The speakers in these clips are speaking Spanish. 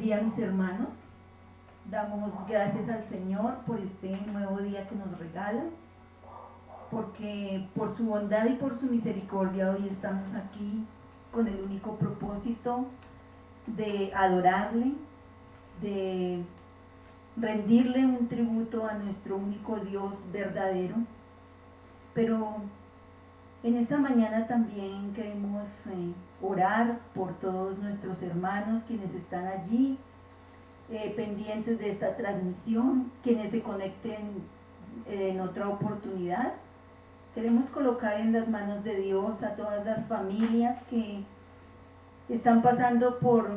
día, mis hermanos. Damos gracias al Señor por este nuevo día que nos regala, porque por su bondad y por su misericordia hoy estamos aquí con el único propósito de adorarle, de rendirle un tributo a nuestro único Dios verdadero. Pero en esta mañana también queremos orar por todos nuestros hermanos quienes están allí pendientes de esta transmisión, quienes se conecten en otra oportunidad. Queremos colocar en las manos de Dios a todas las familias que están pasando por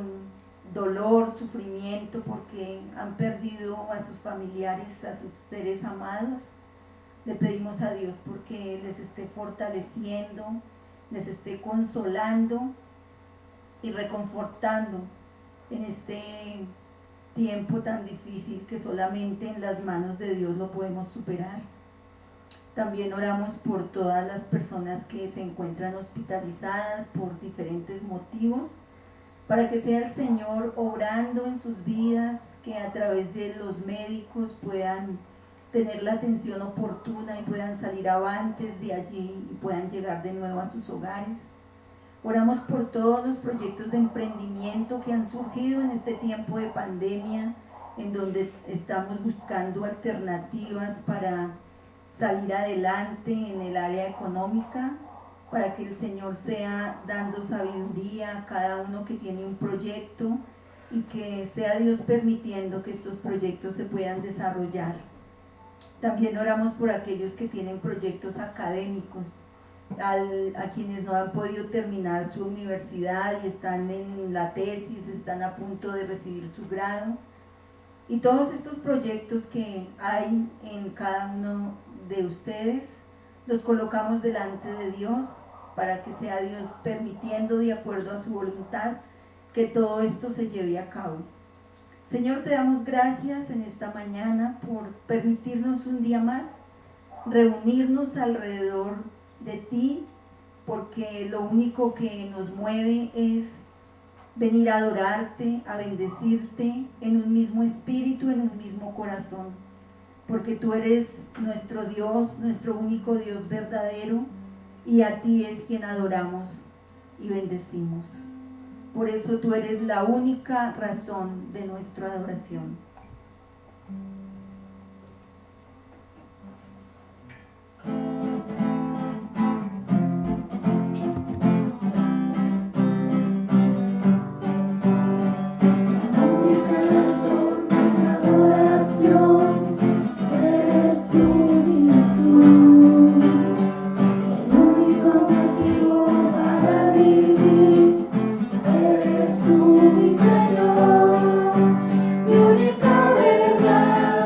dolor, sufrimiento, porque han perdido a sus familiares, a sus seres amados. Le pedimos a Dios porque les esté fortaleciendo, les esté consolando y reconfortando en este tiempo tan difícil que solamente en las manos de Dios lo podemos superar. También oramos por todas las personas que se encuentran hospitalizadas por diferentes motivos, para que sea el Señor obrando en sus vidas, que a través de los médicos puedan tener la atención oportuna y puedan salir avantes de allí y puedan llegar de nuevo a sus hogares. Oramos por todos los proyectos de emprendimiento que han surgido en este tiempo de pandemia, en donde estamos buscando alternativas para salir adelante en el área económica, para que el Señor sea dando sabiduría a cada uno que tiene un proyecto y que sea Dios permitiendo que estos proyectos se puedan desarrollar. También oramos por aquellos que tienen proyectos académicos, a quienes no han podido terminar su universidad y están en la tesis, están a punto de recibir su grado. Y todos estos proyectos que hay en cada uno de ustedes, los colocamos delante de Dios para que sea Dios permitiendo, de acuerdo a su voluntad, que todo esto se lleve a cabo. Señor, te damos gracias en esta mañana por permitirnos un día más reunirnos alrededor de ti, porque lo único que nos mueve es venir a adorarte, a bendecirte en un mismo espíritu, en un mismo corazón, porque tú eres nuestro Dios, nuestro único Dios verdadero, y a ti es quien adoramos y bendecimos. Por eso tú eres la única razón de nuestra adoración. Mi única verdad.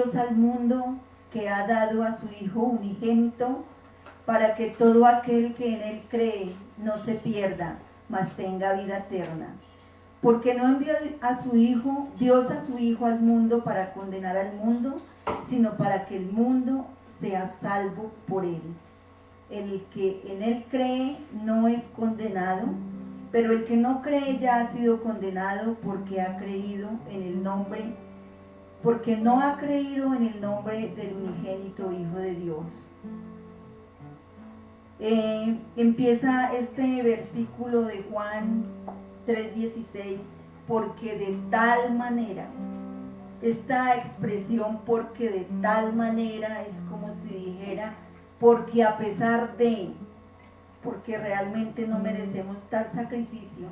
Dios al mundo que ha dado a su Hijo unigénito, para que todo aquel que en Él cree no se pierda, mas tenga vida eterna. Porque no envió a su Hijo, Dios a su Hijo al mundo para condenar al mundo, sino para que el mundo sea salvo por Él. El que en Él cree no es condenado, pero el que no cree ya ha sido condenado porque ha creído en el nombre, porque no ha creído en el nombre del unigénito Hijo de Dios. Empieza este versículo de Juan 3:16, porque de tal manera, esta expresión porque de tal manera es como si dijera, porque a pesar de, porque realmente no merecemos tal sacrificio.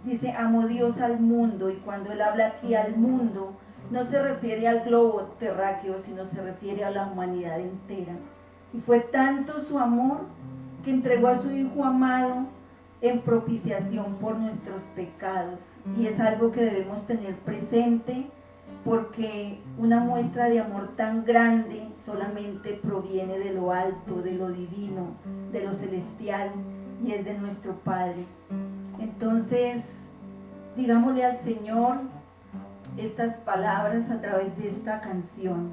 Dice, amó Dios al mundo, y cuando Él habla aquí al mundo, no se refiere al globo terráqueo, sino se refiere a la humanidad entera. Y fue tanto su amor que entregó a su Hijo amado en propiciación por nuestros pecados. Y es algo que debemos tener presente, porque una muestra de amor tan grande solamente proviene de lo alto, de lo divino, de lo celestial, y es de nuestro Padre. Entonces, digámosle al Señor estas palabras a través de esta canción.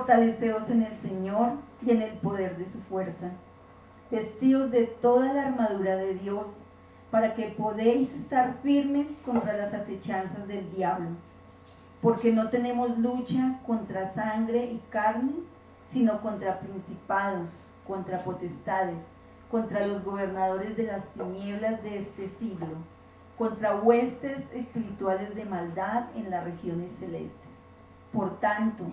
Fortaleceos en el Señor y en el poder de su fuerza. Vestíos de toda la armadura de Dios, para que podéis estar firmes contra las acechanzas del diablo. Porque no tenemos lucha contra sangre y carne, sino contra principados, contra potestades, contra los gobernadores de las tinieblas de este siglo, contra huestes espirituales de maldad en las regiones celestes. Por tanto,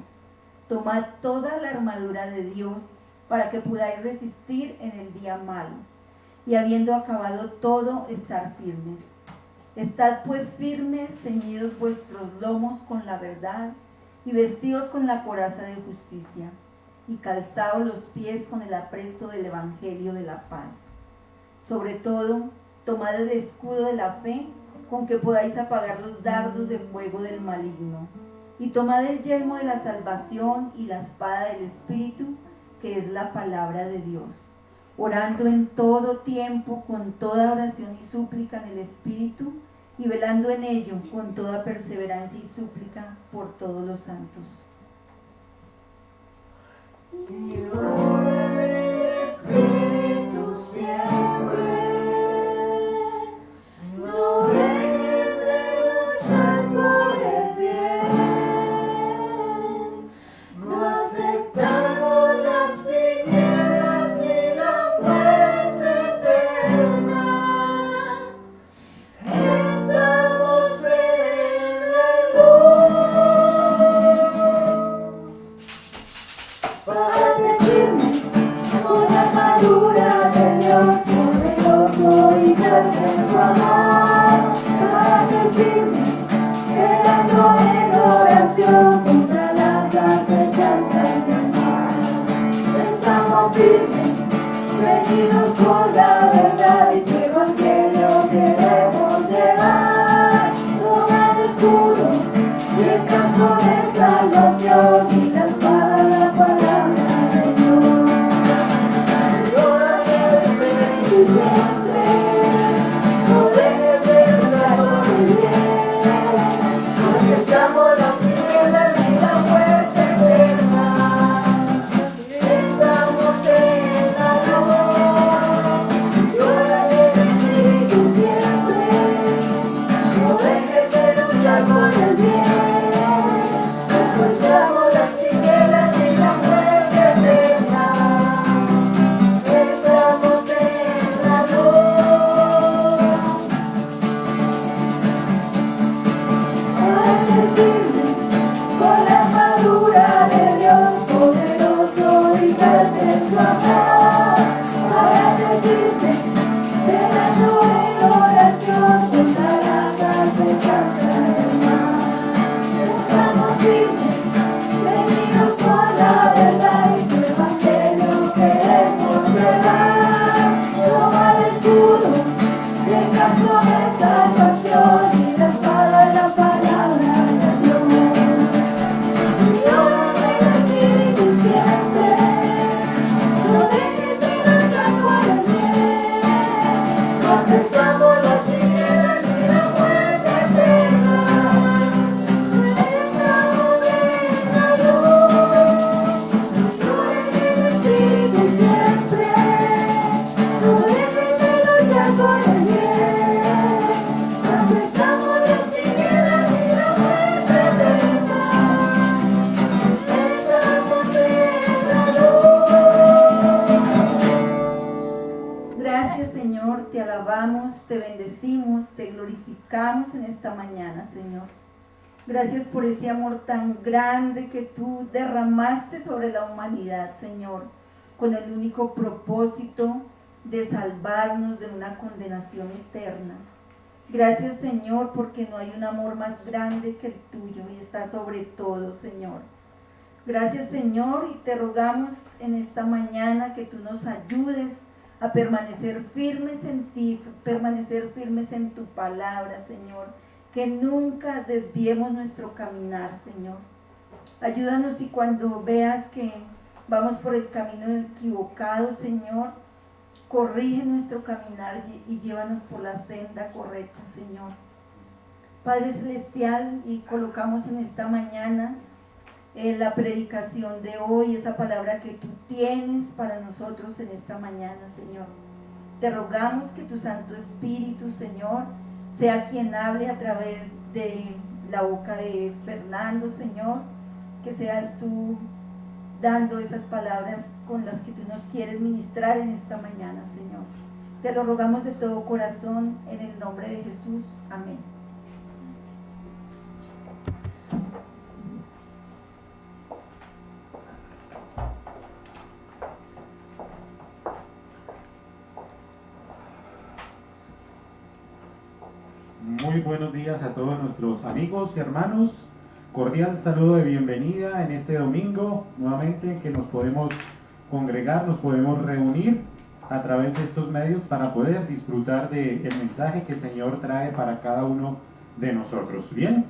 tomad toda la armadura de Dios para que podáis resistir en el día malo, y habiendo acabado todo, estar firmes. Estad pues firmes, ceñidos vuestros lomos con la verdad, y vestidos con la coraza de justicia, y calzaos los pies con el apresto del Evangelio de la paz. Sobre todo, tomad el escudo de la fe, con que podáis apagar los dardos de fuego del maligno, y tomad el yelmo de la salvación y la espada del Espíritu, que es la palabra de Dios, orando en todo tiempo con toda oración y súplica en el Espíritu, y velando en ello con toda perseverancia y súplica por todos los santos. Y ora en el Espíritu siempre, no dejes de luchar por el bien, no aceptamos las tinieblas ni la muerte eterna, estamos en la luz. Párate firme con la armadura de Dios, poderoso y fuerte en su amor. Párate firme, quedando en oración contra las acechanzas del mal. Estamos firmes, ceñidos con la verdad y tu evangelio queremos llevar. Toma el escudo y el casco de salvación y la espada, la palabra de Dios. Y ora en el Espíritu siempre, no dejes de luchar por el bien. No aceptamos las tinieblas ni la muerte eterna, estamos en la luz. Y ora en el Espíritu siempre, no dejes de luchar por el bien. No aceptamos las tinieblas ni la muerte eterna, estamos en la luz. Párate firme con la armadura de Dios, poderoso y fuerte en su amor. Párate firme, velando en oración contra las acechanzas del mal. Estamos firmes, ceñidos con la verdad y tu evangelio queremos llevar. Toma el escudo y el casco de salvación y la espada, la palabra de Dios. Y ora en el Espíritu siempre, no dejes de luchar por el bien. No aceptamos las tinieblas ni la muerte eterna, estamos en la luz. Y ora en el Espíritu siempre, no dejes de luchar por el bien. No aceptamos las tinieblas ni la muerte eterna, estamos en la luz. Gracias, Señor, te alabamos, te bendecimos, te glorificamos en esta mañana, Señor. Gracias por ese amor tan grande que tú derramaste sobre la humanidad, Señor, con el único propósito de salvarnos de una condenación eterna. Gracias, Señor, porque no hay un amor más grande que el tuyo y está sobre todo, Señor. Gracias, Señor, y te rogamos en esta mañana que tú nos ayudes a permanecer firmes en ti, permanecer firmes en tu palabra, Señor, que nunca desviemos nuestro caminar, Señor. Ayúdanos y cuando veas que vamos por el camino equivocado, Señor, corrige nuestro caminar y llévanos por la senda correcta, Señor. Padre Celestial, y colocamos en esta mañana la predicación de hoy, esa palabra que tú tienes para nosotros en esta mañana, Señor. Te rogamos que tu Santo Espíritu, Señor, sea quien hable a través de la boca de Fernando, Señor, que seas tú dando esas palabras con las que tú nos quieres ministrar en esta mañana, Señor. Te lo rogamos de todo corazón en el nombre de Jesús. Amén. Muy buenos días a todos nuestros amigos y hermanos. Cordial saludo de bienvenida en este domingo, nuevamente que nos podemos congregar, nos podemos reunir a través de estos medios para poder disfrutar del mensaje que el Señor trae para cada uno de nosotros. Bien,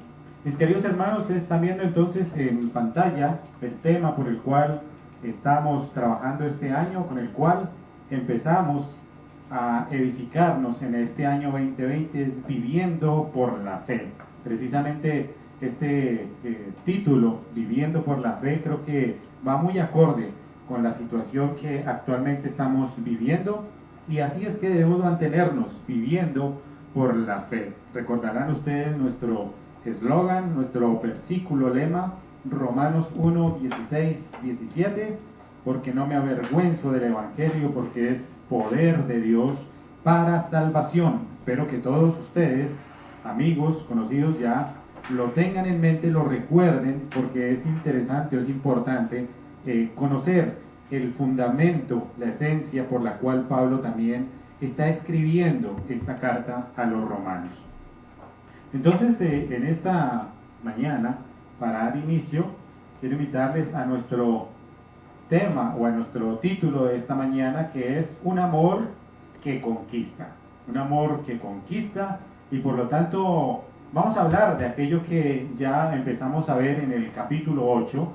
mis queridos hermanos, ustedes están viendo entonces en pantalla el tema por el cual estamos trabajando este año, con el cual empezamos a edificarnos en este año 2020, es Viviendo por la Fe. Precisamente este título, Viviendo por la Fe, creo que va muy acorde con la situación que actualmente estamos viviendo, y así es que debemos mantenernos viviendo por la fe. Recordarán ustedes nuestro eslogan, nuestro versículo lema, Romanos 1, 16, 17, porque no me avergüenzo del Evangelio, porque es poder de Dios para salvación. Espero que todos ustedes, amigos, conocidos, ya lo tengan en mente, lo recuerden, porque es interesante, es importante conocer el fundamento, la esencia por la cual Pablo también está escribiendo esta carta a los romanos. Entonces, en esta mañana, para dar inicio, quiero invitarles a nuestro tema o a nuestro título de esta mañana, que es un amor que conquista. Un amor que conquista, y por lo tanto vamos a hablar de aquello que ya empezamos a ver en el capítulo 8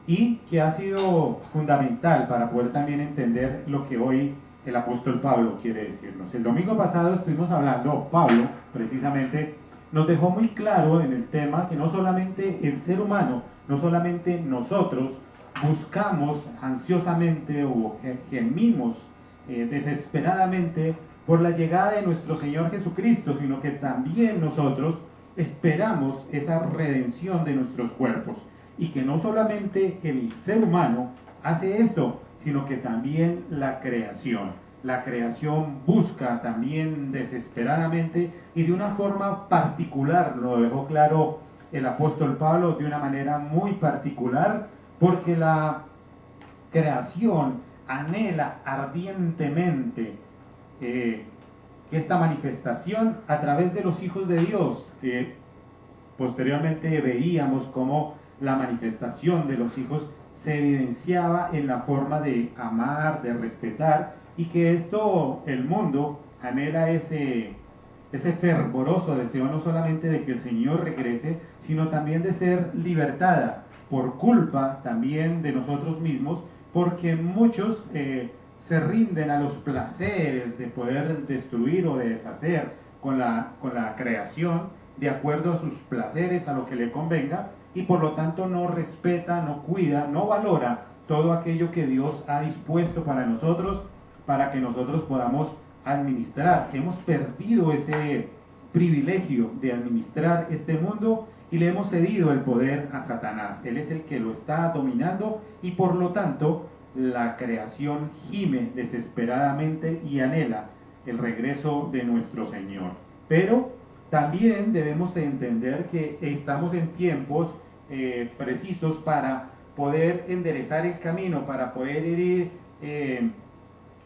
y que ha sido fundamental para poder también entender lo que hoy el apóstol Pablo quiere decirnos. El domingo pasado estuvimos hablando, Pablo precisamente nos dejó muy claro en el tema que no solamente el ser humano, no solamente nosotros buscamos ansiosamente o gemimos desesperadamente por la llegada de nuestro Señor Jesucristo, sino que también nosotros esperamos esa redención de nuestros cuerpos, y que no solamente el ser humano hace esto, sino que también la creación. La creación busca también desesperadamente y de una forma particular, lo dejó claro el apóstol Pablo de una manera muy particular, porque la creación anhela ardientemente esta manifestación a través de los hijos de Dios, que posteriormente veíamos cómo la manifestación de los hijos se evidenciaba en la forma de amar, de respetar, y que esto, el mundo anhela ese fervoroso deseo no solamente de que el Señor regrese, sino también de ser libertada por culpa también de nosotros mismos, porque muchos se rinden a los placeres de poder destruir o de deshacer con la creación de acuerdo a sus placeres, a lo que le convenga, y por lo tanto no respeta, no cuida, no valora todo aquello que Dios ha dispuesto para nosotros, para que nosotros podamos administrar. Hemos perdido ese privilegio de administrar este mundo y le hemos cedido el poder a Satanás. Él es el que lo está dominando, y por lo tanto la creación gime desesperadamente y anhela el regreso de nuestro Señor. Pero también debemos de entender que estamos en tiempos precisos para poder enderezar el camino, para poder ir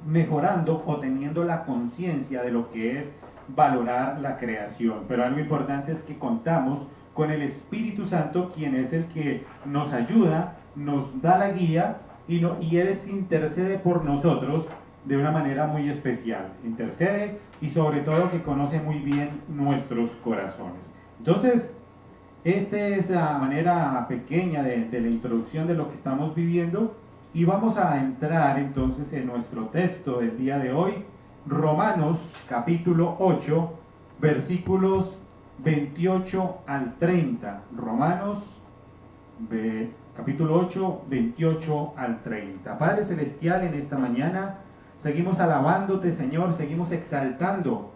mejorando o teniendo la conciencia de lo que es valorar la creación. Pero algo importante es que contamos con el Espíritu Santo, quien es el que nos ayuda, nos da la guía, y Él intercede por nosotros de una manera muy especial. Intercede, y sobre todo que conoce muy bien nuestros corazones. Entonces, esta es la manera pequeña de la introducción de lo que estamos viviendo, y vamos a entrar entonces en nuestro texto del día de hoy, Romanos capítulo 8, versículos 28 al 30. Romanos capítulo 8, 28 al 30. Padre Celestial, en esta mañana seguimos alabándote, Señor, seguimos exaltando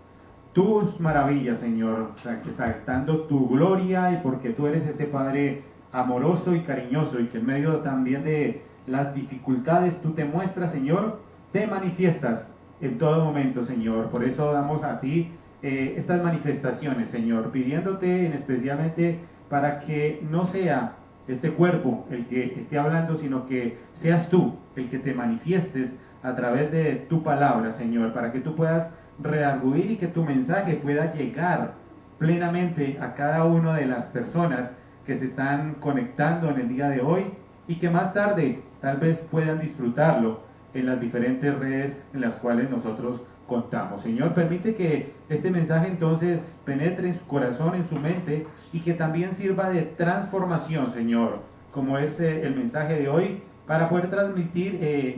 tus maravillas, Señor, exaltando tu gloria, y porque tú eres ese Padre amoroso y cariñoso, y que en medio también de las dificultades tú te muestras, Señor, te manifiestas en todo momento, Señor. Por eso damos a ti estas manifestaciones, Señor, pidiéndote especialmente para que no sea este cuerpo el que esté hablando, sino que seas tú el que te manifiestes a través de tu palabra, Señor, para que tú puedas redarguir y que tu mensaje pueda llegar plenamente a cada una de las personas que se están conectando en el día de hoy, y que más tarde tal vez puedan disfrutarlo en las diferentes redes en las cuales nosotros contamos. Señor, permite que este mensaje entonces penetre en su corazón, en su mente, y que también sirva de transformación, Señor, como es el mensaje de hoy, para poder transmitir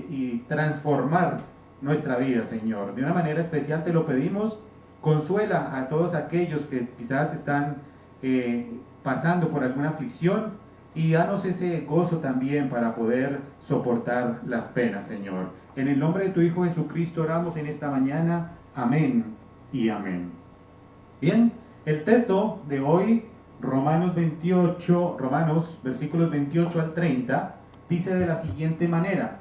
y transformar nuestra vida, Señor. De una manera especial te lo pedimos. Consuela a todos aquellos que quizás están pasando por alguna aflicción, y danos ese gozo también para poder soportar las penas, Señor. En el nombre de tu Hijo Jesucristo oramos en esta mañana. Amén y amén. Bien, el texto de hoy, Romanos versículos 28 al 30, dice de la siguiente manera: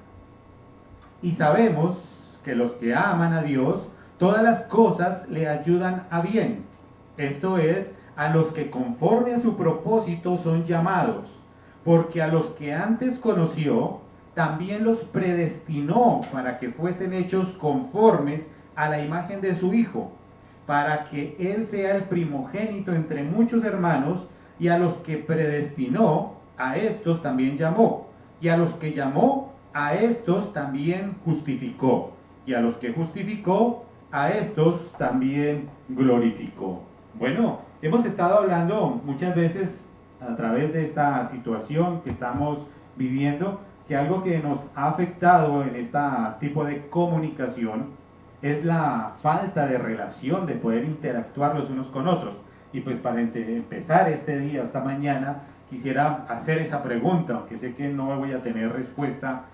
y sabemos que los que aman a Dios, todas las cosas le ayudan a bien. Esto es, a los que conforme a su propósito son llamados, porque a los que antes conoció, también los predestinó para que fuesen hechos conformes a la imagen de su Hijo, para que Él sea el primogénito entre muchos hermanos. Y a los que predestinó, a estos también llamó, y a los que llamó, a estos también justificó, y a los que justificó, a estos también glorificó. Bueno, hemos estado hablando muchas veces a través de esta situación que estamos viviendo, que algo que nos ha afectado en este tipo de comunicación es la falta de relación, de poder interactuar los unos con otros. Y pues para empezar este día, esta mañana, quisiera hacer esa pregunta, aunque sé que no voy a tener respuesta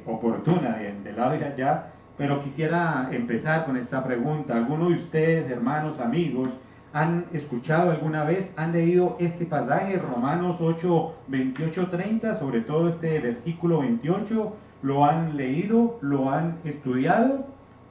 oportuna del lado de allá, pero quisiera empezar con esta pregunta. ¿Alguno de ustedes, hermanos, amigos, han escuchado alguna vez, han leído este pasaje, Romanos 8, 28, 30, sobre todo este versículo 28? ¿Lo han leído? ¿Lo han estudiado?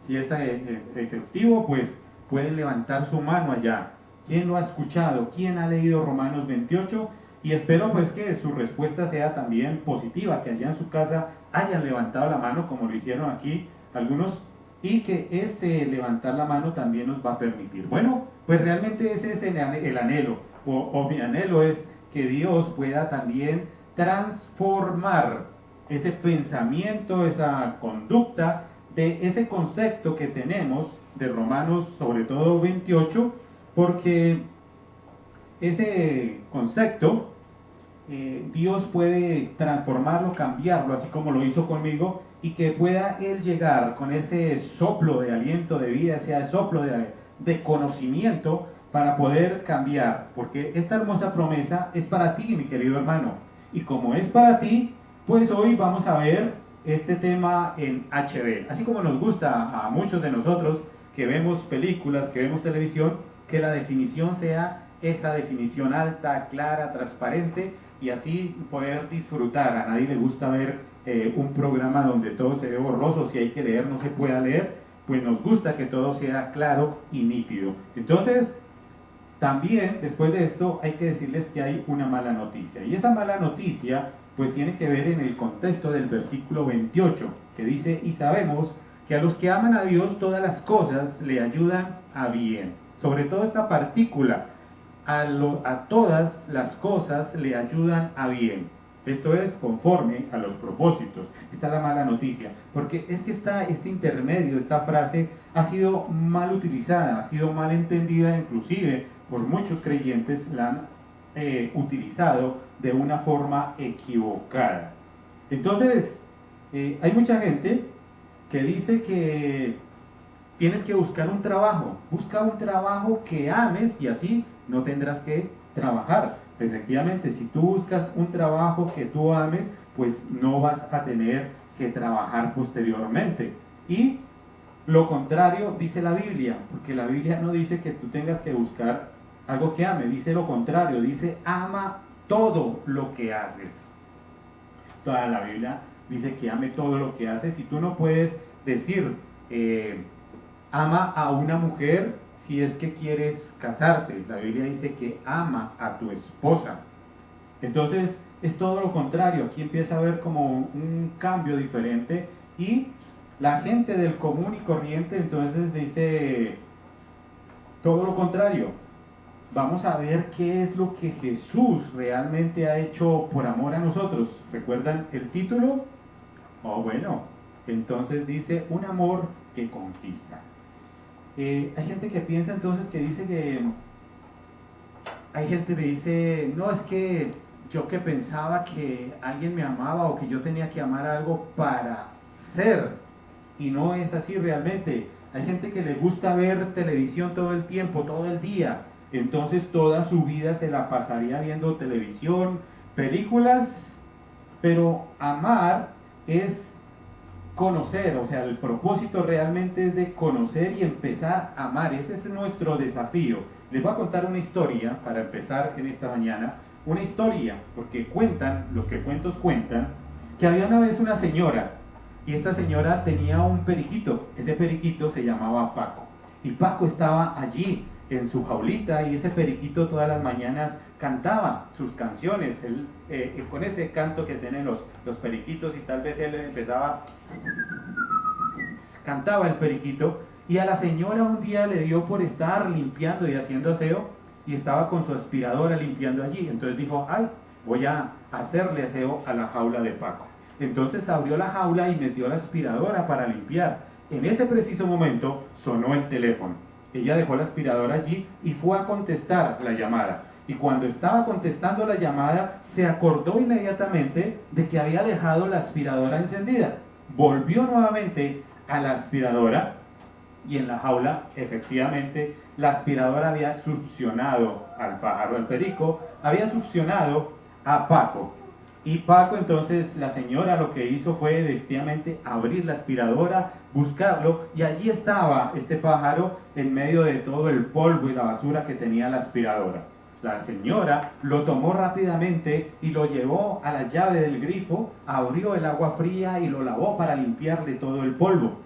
Si es efectivo, pues pueden levantar su mano allá. ¿Quién lo ha escuchado? ¿Quién ha leído Romanos 28? Y espero pues que su respuesta sea también positiva, que allá en su casa hayan levantado la mano como lo hicieron aquí algunos, y que ese levantar la mano también nos va a permitir. Bueno, pues realmente ese es el anhelo, o mi anhelo es que Dios pueda también transformar ese pensamiento, esa conducta, de ese concepto que tenemos de Romanos, sobre todo 28, porque ese concepto Dios puede transformarlo, cambiarlo, así como lo hizo conmigo, y que pueda Él llegar con ese soplo de aliento de vida, ese soplo de conocimiento, para poder cambiar, porque esta hermosa promesa es para ti, mi querido hermano, y como es para ti, pues hoy vamos a ver este tema en HD, así como nos gusta a muchos de nosotros que vemos películas, que vemos televisión, que la definición sea esa definición alta, clara, transparente, y así poder disfrutar. A nadie le gusta ver un programa donde todo se ve borroso, si hay que leer no se pueda leer, pues nos gusta que todo sea claro y nítido. Entonces, también después de esto hay que decirles que hay una mala noticia, y esa mala noticia pues tiene que ver en el contexto del versículo 28, que dice: y sabemos que a los que aman a Dios todas las cosas le ayudan a bien. Sobre todo esta partícula, a todas las cosas le ayudan a bien. Esto es conforme a los propósitos. Esta es la mala noticia, porque es que este intermedio, esta frase ha sido mal utilizada, ha sido mal entendida, inclusive por muchos creyentes la han utilizado de una forma equivocada. Entonces, hay mucha gente que dice que tienes que buscar un trabajo, busca un trabajo que ames y así no tendrás que trabajar. Efectivamente, si tú buscas un trabajo que tú ames, pues no vas a tener que trabajar posteriormente. Y lo contrario dice la Biblia, porque la Biblia no dice que tú tengas que buscar algo que ame, dice lo contrario, dice ama todo lo que haces. Toda la Biblia dice que ame todo lo que haces y tú no puedes decir ama a una mujer si es que quieres casarte. La Biblia dice que ama a tu esposa. Entonces es todo lo contrario, aquí empieza a haber como un cambio diferente y la gente del común y corriente entonces dice todo lo contrario. Vamos a ver qué es lo que Jesús realmente ha hecho por amor a nosotros. ¿Recuerdan el título? Oh, bueno, entonces dice un amor que conquista. Hay gente que piensa entonces que dice que... Hay gente que dice, no, es que yo que pensaba que alguien me amaba o que yo tenía que amar algo para ser. Y no es así realmente. Hay gente que le gusta ver televisión todo el tiempo, todo el día. Entonces toda su vida se la pasaría viendo televisión, películas, pero amar es conocer, o sea, el propósito realmente es de conocer y empezar a amar. Ese es nuestro desafío. Les voy a contar una historia para empezar en esta mañana. Una historia, porque cuentan, los que cuentos cuentan, que había una vez una señora y esta señora tenía un periquito. Ese periquito se llamaba Paco y Paco estaba allí en su jaulita y ese periquito todas las mañanas cantaba sus canciones él, con ese canto que tienen los periquitos y tal vez él empezaba, cantaba el periquito y a la señora un día le dio por estar limpiando y haciendo aseo y estaba con su aspiradora limpiando allí, entonces dijo, ay, voy a hacerle aseo a la jaula de Paco. Entonces abrió la jaula y metió la aspiradora para limpiar. En ese preciso momento sonó el teléfono. Ella dejó la aspiradora allí y fue a contestar la llamada. Y cuando estaba contestando la llamada, se acordó inmediatamente de que había dejado la aspiradora encendida. Volvió nuevamente a la aspiradora y en la jaula, efectivamente, la aspiradora había succionado al pájaro, al perico, había succionado a Paco. Y Paco, entonces, la señora lo que hizo fue efectivamente abrir la aspiradora, buscarlo, y allí estaba este pájaro en medio de todo el polvo y la basura que tenía la aspiradora. La señora lo tomó rápidamente y lo llevó a la llave del grifo, abrió el agua fría y lo lavó para limpiarle todo el polvo.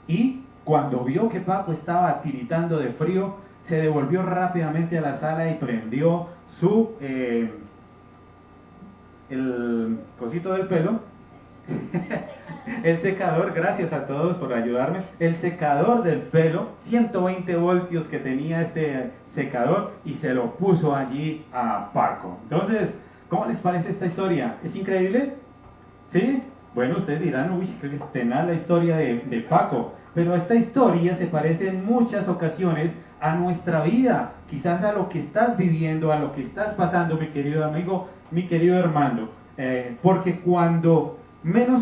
Y cuando vio que Paco estaba tiritando de frío, se devolvió rápidamente a la sala y prendió su... el cosito del pelo, el secador, gracias a todos por ayudarme, el secador del pelo, 120 voltios que tenía este secador y se lo puso allí a Paco. Entonces, ¿cómo les parece esta historia? ¿Es increíble? ¿Sí? Bueno, ustedes dirán, uy, qué tenaz la historia de Paco, pero esta historia se parece en muchas ocasiones a nuestra vida, quizás a lo que estás viviendo, a lo que estás pasando, mi querido amigo, mi querido hermano, porque cuando menos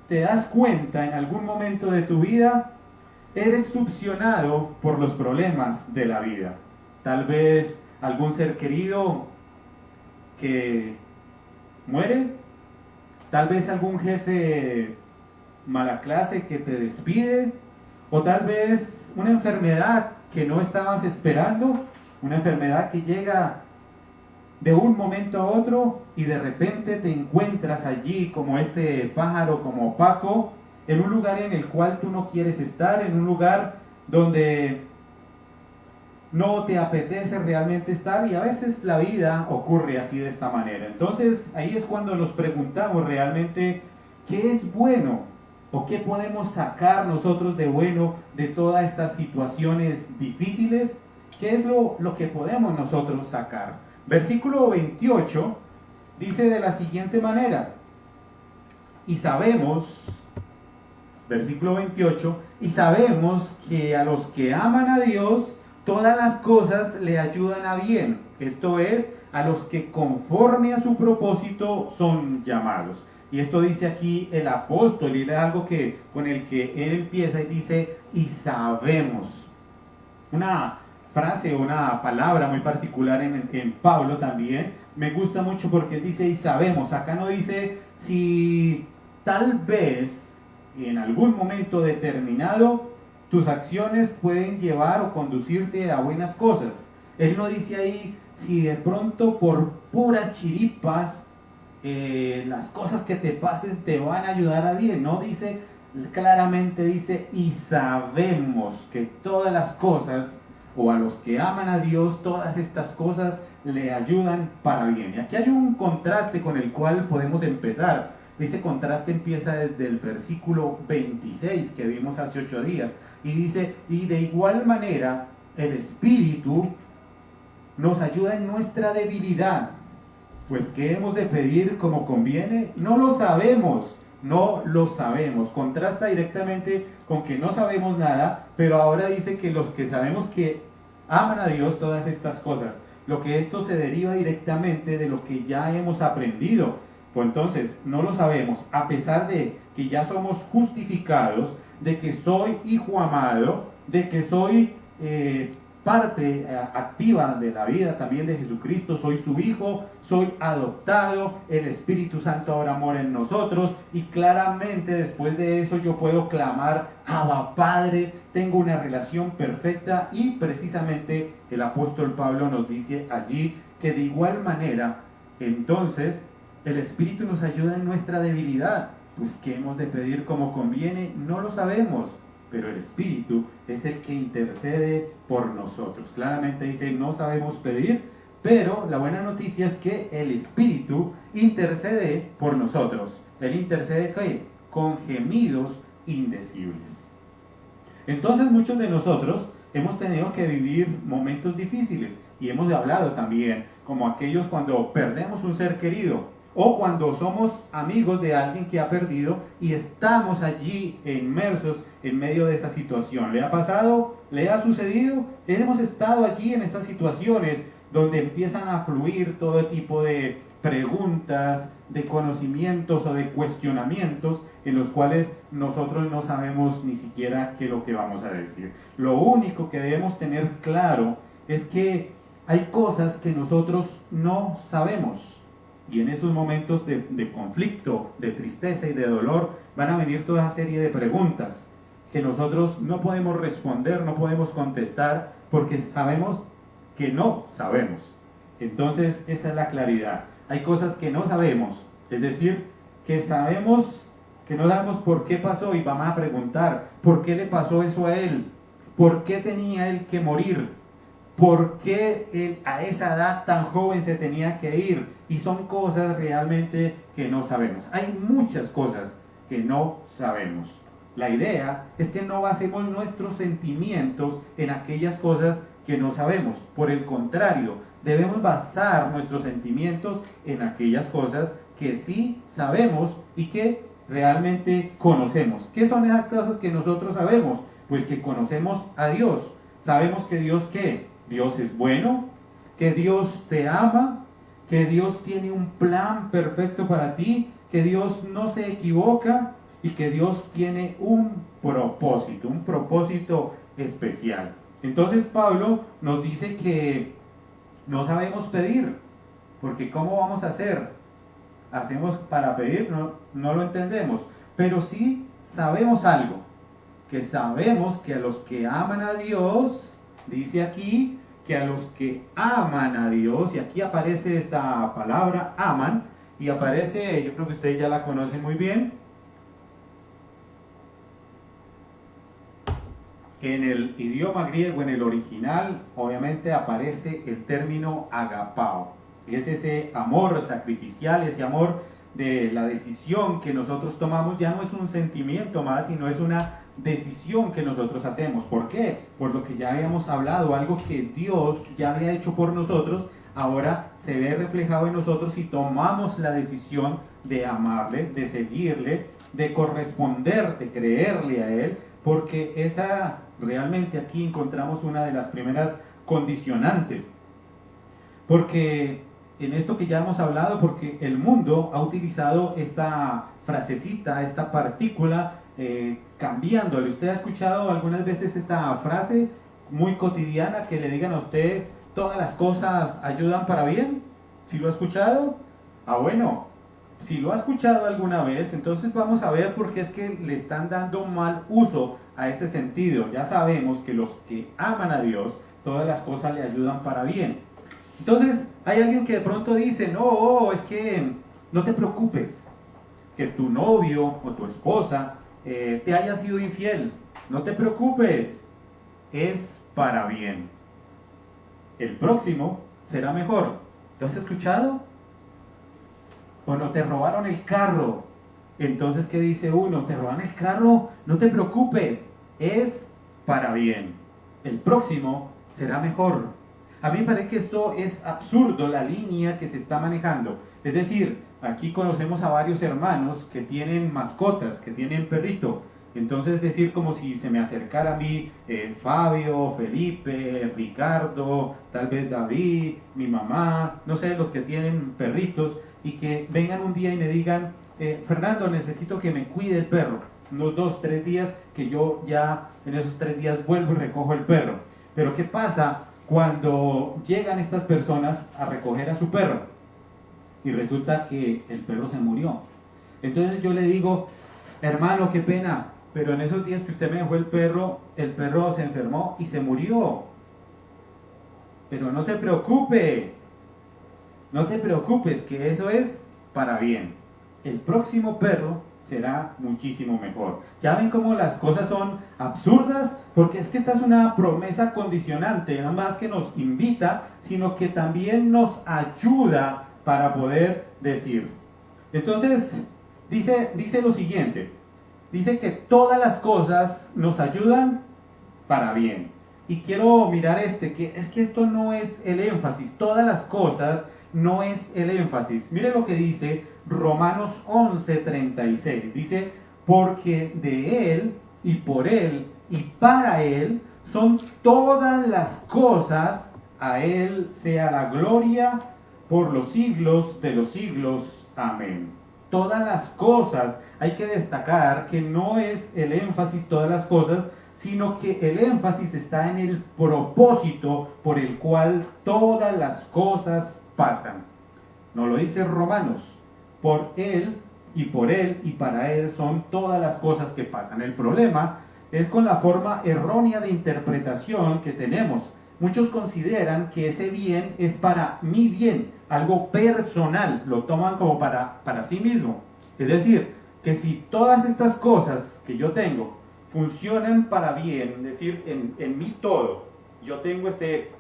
te das cuenta en algún momento de tu vida, eres succionado por los problemas de la vida. Tal vez algún ser querido que muere, tal vez algún jefe mala clase que te despide, o tal vez una enfermedad que no estabas esperando, una enfermedad que llega de un momento a otro y de repente te encuentras allí como este pájaro, como Paco, en un lugar en el cual tú no quieres estar, en un lugar donde no te apetece realmente estar, y a veces la vida ocurre así de esta manera. Entonces ahí es cuando nos preguntamos realmente qué es bueno o qué podemos sacar nosotros de bueno de todas estas situaciones difíciles. ¿Qué es lo que podemos nosotros sacar? Versículo 28 dice de la siguiente manera, y sabemos, versículo 28, y sabemos que a los que aman a Dios, todas las cosas le ayudan a bien, esto es, a los que conforme a su propósito son llamados. Y esto dice aquí el apóstol, y es algo con el que él empieza y dice, y sabemos. Una frase, una palabra muy particular en Pablo también. Me gusta mucho porque él dice, y sabemos, acá no dice si tal vez en algún momento determinado tus acciones pueden llevar o conducirte a buenas cosas. Él no dice ahí si de pronto por puras chiripas las cosas que te pasen te van a ayudar a bien. No dice, claramente dice, y sabemos que todas las cosas, o a los que aman a Dios, todas estas cosas le ayudan para bien. Y aquí hay un contraste con el cual podemos empezar. Ese contraste empieza desde el versículo 26 que vimos hace 8 días. Y dice, y de igual manera el Espíritu nos ayuda en nuestra debilidad. Pues ¿qué hemos de pedir como conviene? No lo sabemos, no lo sabemos. Contrasta directamente con que no sabemos nada, pero ahora dice que los que sabemos que aman a Dios, todas estas cosas. Lo que esto se deriva directamente de lo que ya hemos aprendido. Pues entonces, no lo sabemos, a pesar de que ya somos justificados, de que soy hijo amado, de que soy parte activa de la vida también de Jesucristo, soy su hijo, soy adoptado, el Espíritu Santo ahora mora en nosotros y claramente después de eso yo puedo clamar, Abba Padre, tengo una relación perfecta y precisamente el apóstol Pablo nos dice allí que de igual manera entonces el Espíritu nos ayuda en nuestra debilidad. Pues ¿qué hemos de pedir como conviene? No lo sabemos, pero el Espíritu es el que intercede por nosotros. Claramente dice, no sabemos pedir, pero la buena noticia es que el Espíritu intercede por nosotros. Él intercede ¿qué? Con gemidos indecibles. Entonces muchos de nosotros hemos tenido que vivir momentos difíciles y hemos hablado también, como aquellos cuando perdemos un ser querido, o cuando somos amigos de alguien que ha perdido y estamos allí inmersos en medio de esa situación. ¿Le ha pasado? ¿Le ha sucedido? Hemos estado allí en esas situaciones donde empiezan a fluir todo tipo de preguntas, de conocimientos o de cuestionamientos en los cuales nosotros no sabemos ni siquiera qué es lo que vamos a decir. Lo único que debemos tener claro es que hay cosas que nosotros no sabemos. Y en esos momentos de conflicto, de tristeza y de dolor, van a venir toda serie de preguntas que nosotros no podemos responder, no podemos contestar, porque sabemos que no sabemos. Entonces, esa es la claridad. Hay cosas que no sabemos, es decir, que sabemos que no sabemos por qué pasó y vamos a preguntar, ¿por qué le pasó eso a él? ¿Por qué tenía él que morir? ¿Por qué él a esa edad tan joven se tenía que ir? Y son cosas realmente que no sabemos. Hay muchas cosas que no sabemos. La idea es que no basemos nuestros sentimientos en aquellas cosas que no sabemos. Por el contrario, debemos basar nuestros sentimientos en aquellas cosas que sí sabemos y que realmente conocemos. ¿Qué son esas cosas que nosotros sabemos? Pues que conocemos a Dios. Sabemos que Dios, ¿qué? Dios es bueno, que Dios te ama, que Dios tiene un plan perfecto para ti, que Dios no se equivoca y que Dios tiene un propósito especial. Entonces Pablo nos dice que no sabemos pedir, porque ¿cómo vamos a hacer? Hacemos para pedir, no lo entendemos, pero sí sabemos algo, que sabemos que a los que aman a Dios, dice aquí, que a los que aman a Dios, y aquí aparece esta palabra, aman, y aparece, yo creo que ustedes ya la conocen muy bien, en el idioma griego, en el original, obviamente aparece el término agapao. Es ese amor sacrificial, ese amor de la decisión que nosotros tomamos, ya no es un sentimiento más, sino es una decisión que nosotros hacemos. ¿Por qué? Por lo que ya habíamos hablado, algo que Dios ya había hecho por nosotros, ahora se ve reflejado en nosotros y tomamos la decisión de amarle, de seguirle, de corresponder, de creerle a Él, porque esa realmente aquí encontramos una de las primeras condicionantes. Porque en esto que ya hemos hablado, porque el mundo ha utilizado esta frasecita, esta partícula, cambiándole. ¿Usted ha escuchado algunas veces esta frase? muy cotidiana que le digan a usted todas las cosas ayudan para bien? ¿Sí lo ha escuchado? Ah, bueno, si lo ha escuchado alguna vez, entonces vamos a ver por qué es que le están dando mal uso a ese sentido. Ya sabemos que los que aman a Dios, todas las cosas le ayudan para bien. Entonces, hay alguien que de pronto dice, no, es que no te preocupes, que tu novio o tu esposa te haya sido infiel. No te preocupes, es para bien. El próximo será mejor. ¿Lo has escuchado? O no te robaron el carro. Entonces, ¿qué dice uno? ¿Te roban el carro? No te preocupes, es para bien. El próximo será mejor. A mí me parece que esto es absurdo, la línea que se está manejando. Es decir, aquí conocemos a varios hermanos que tienen mascotas, que tienen perrito. Entonces decir como si se me acercara a mí Fabio, Felipe, Ricardo, tal vez David, mi mamá, no sé, los que tienen perritos, y que vengan un día y me digan, Fernando, necesito que me cuide el perro. Unos 2, 3 días que yo ya en esos 3 días vuelvo y recojo el perro. Pero ¿qué pasa cuando llegan estas personas a recoger a su perro? Y resulta que el perro se murió. Entonces yo le digo, hermano, qué pena, pero en esos días que usted me dejó el perro se enfermó y se murió. Pero no se preocupe, no te preocupes, que eso es para bien. El próximo perro será muchísimo mejor. Ya ven cómo las cosas son absurdas, porque es que esta es una promesa condicionante, no más que nos invita, sino que también nos ayuda para poder decir. Entonces, dice lo siguiente, dice que todas las cosas nos ayudan para bien. Y quiero mirar que es que esto no es el énfasis, todas las cosas no es el énfasis. Mire lo que dice Romanos 11:36. Dice, porque de Él y por Él y para Él son todas las cosas, a Él sea la gloria por los siglos de los siglos. Amén. Todas las cosas, hay que destacar que no es el énfasis todas las cosas, sino que el énfasis está en el propósito por el cual todas las cosas pasan. Nos lo dice Romanos, por Él y por Él y para Él son todas las cosas que pasan. El problema es con la forma errónea de interpretación que tenemos. Muchos consideran que ese bien es para mi bien, algo personal, lo toman como para sí mismo. Es decir, que si todas estas cosas que yo tengo funcionan para bien, es decir, en mí todo, yo tengo este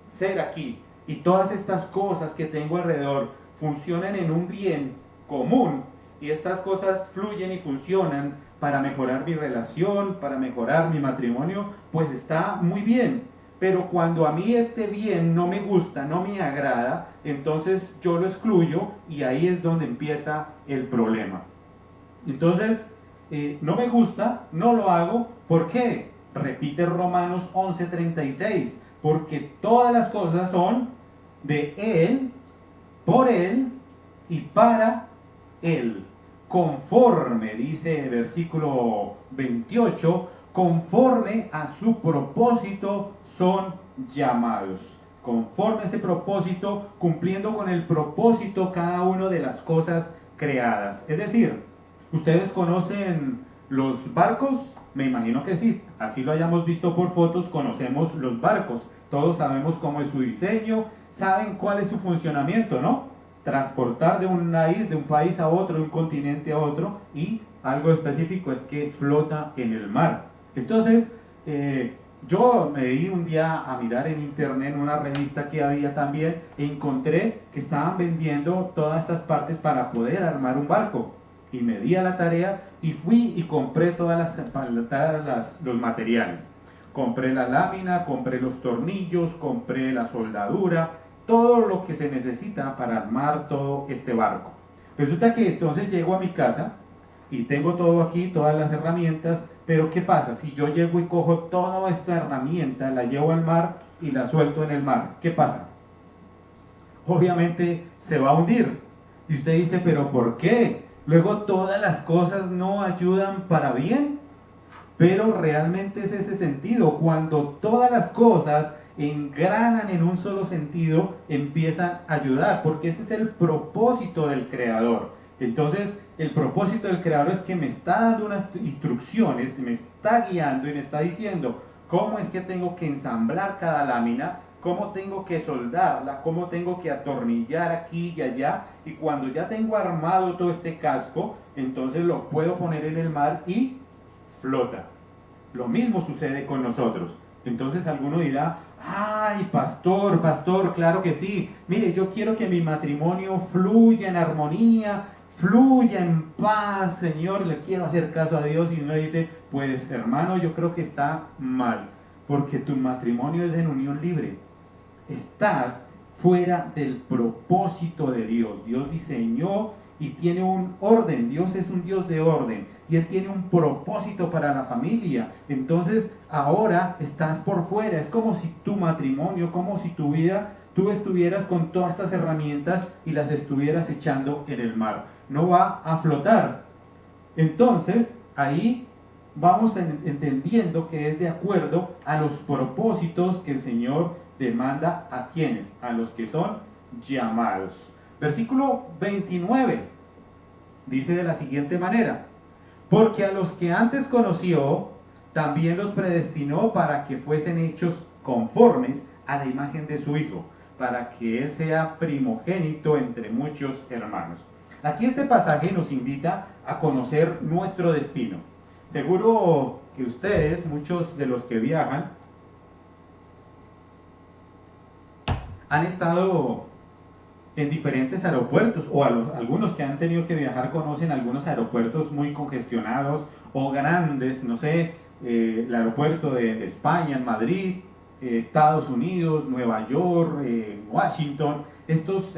ser aquí y todas estas cosas que tengo alrededor funcionan en un bien común y estas cosas fluyen y funcionan para mejorar mi relación, para mejorar mi matrimonio, pues está muy bien. Pero cuando a mí este bien no me gusta, no me agrada, entonces yo lo excluyo y ahí es donde empieza el problema. Entonces, no me gusta, no lo hago. ¿Por qué? Repite Romanos 11:36, porque todas las cosas son de Él, por Él y para Él. Conforme, dice el versículo 28, conforme a su propósito son llamados. Conforme a ese propósito, cumpliendo con el propósito cada una de las cosas creadas. Es decir, ¿ustedes conocen los barcos? Me imagino que sí. Así lo hayamos visto por fotos, conocemos los barcos. Todos sabemos cómo es su diseño, saben cuál es su funcionamiento, ¿no? Transportar de un país a otro, de un continente a otro, y algo específico es que flota en el mar. Entonces, yo me di un día a mirar en internet, en una revista que había también, e encontré que estaban vendiendo todas estas partes para poder armar un barco. Y me di a la tarea y fui y compré todos los materiales. Compré la lámina, compré los tornillos, compré la soldadura, todo lo que se necesita para armar todo este barco. Resulta que entonces llego a mi casa y tengo todo aquí, todas las herramientas, pero ¿qué pasa? Si yo llego y cojo toda esta herramienta, la llevo al mar y la suelto en el mar, ¿qué pasa? Obviamente se va a hundir. Y usted dice, ¿pero por qué? Luego todas las cosas no ayudan para bien. pero realmente es ese sentido. Cuando todas las cosas engranan en un solo sentido, empiezan a ayudar, porque ese es el propósito del Creador. Entonces, el propósito del Creador es que me está dando unas instrucciones, me está guiando y me está diciendo cómo es que tengo que ensamblar cada lámina, cómo tengo que soldarla, cómo tengo que atornillar aquí y allá, y cuando ya tengo armado todo este casco, entonces lo puedo poner en el mar y flota. Lo mismo sucede con nosotros. Entonces alguno dirá, ay, pastor, claro que sí. Mire, yo quiero que mi matrimonio fluya en armonía, fluya en paz, Señor, le quiero hacer caso a Dios. Y uno dice, pues hermano, yo creo que está mal, porque tu matrimonio es en unión libre. Estás fuera del propósito de Dios. Dios diseñó y tiene un orden. Dios es un Dios de orden y Él tiene un propósito para la familia. Entonces ahora estás por fuera. Es como si tu matrimonio, como si tu vida, tú estuvieras con todas estas herramientas y las estuvieras echando en el mar. No va a flotar. Entonces ahí vamos entendiendo que es de acuerdo a los propósitos que el Señor demanda a quienes, a los que son llamados. Versículo 29 dice de la siguiente manera: porque a los que antes conoció, también los predestinó para que fuesen hechos conformes a la imagen de su Hijo, para que Él sea primogénito entre muchos hermanos. Aquí este pasaje nos invita a conocer nuestro destino. Seguro que ustedes, muchos de los que viajan, han estado en diferentes aeropuertos, o algunos que han tenido que viajar conocen algunos aeropuertos muy congestionados o grandes, no sé, el aeropuerto de España, en Madrid, Estados Unidos, Nueva York, Washington, estos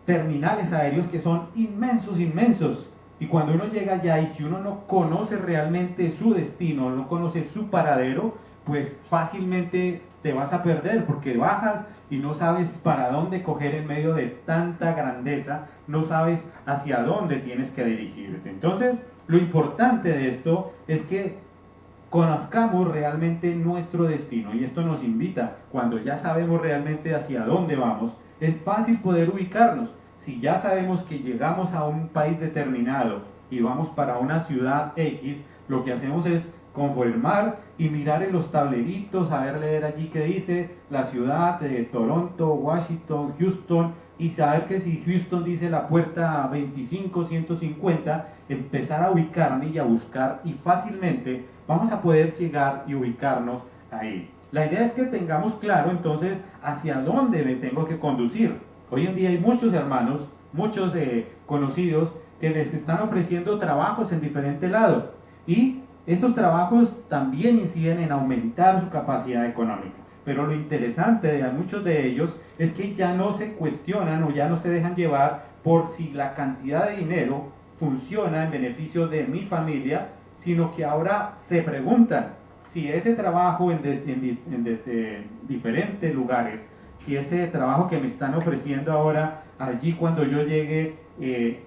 terminales aéreos que son inmensos, y cuando uno llega allá y si uno no conoce realmente su destino, no conoce su paradero, pues fácilmente te vas a perder, porque bajas y no sabes para dónde coger en medio de tanta grandeza, no sabes hacia dónde tienes que dirigirte. Entonces, lo importante de esto es que conozcamos realmente nuestro destino, y esto nos invita, cuando ya sabemos realmente hacia dónde vamos, es fácil poder ubicarnos. Si ya sabemos que llegamos a un país determinado y vamos para una ciudad X, lo que hacemos es confirmar y mirar en los tableritos, saber leer allí que dice la ciudad de Toronto, Washington, Houston, y saber que si Houston dice la puerta 25-150, empezar a ubicarme y a buscar, y fácilmente vamos a poder llegar y ubicarnos ahí. La idea es que tengamos claro entonces hacia dónde me tengo que conducir. Hoy en día hay muchos hermanos, muchos conocidos que les están ofreciendo trabajos en diferentes lados, y esos trabajos también inciden en aumentar su capacidad económica. Pero lo interesante de muchos de ellos es que ya no se cuestionan o ya no se dejan llevar por si la cantidad de dinero funciona en beneficio de mi familia, sino que ahora se preguntan si ese trabajo en diferentes lugares, si ese trabajo que me están ofreciendo ahora, allí cuando yo llegue,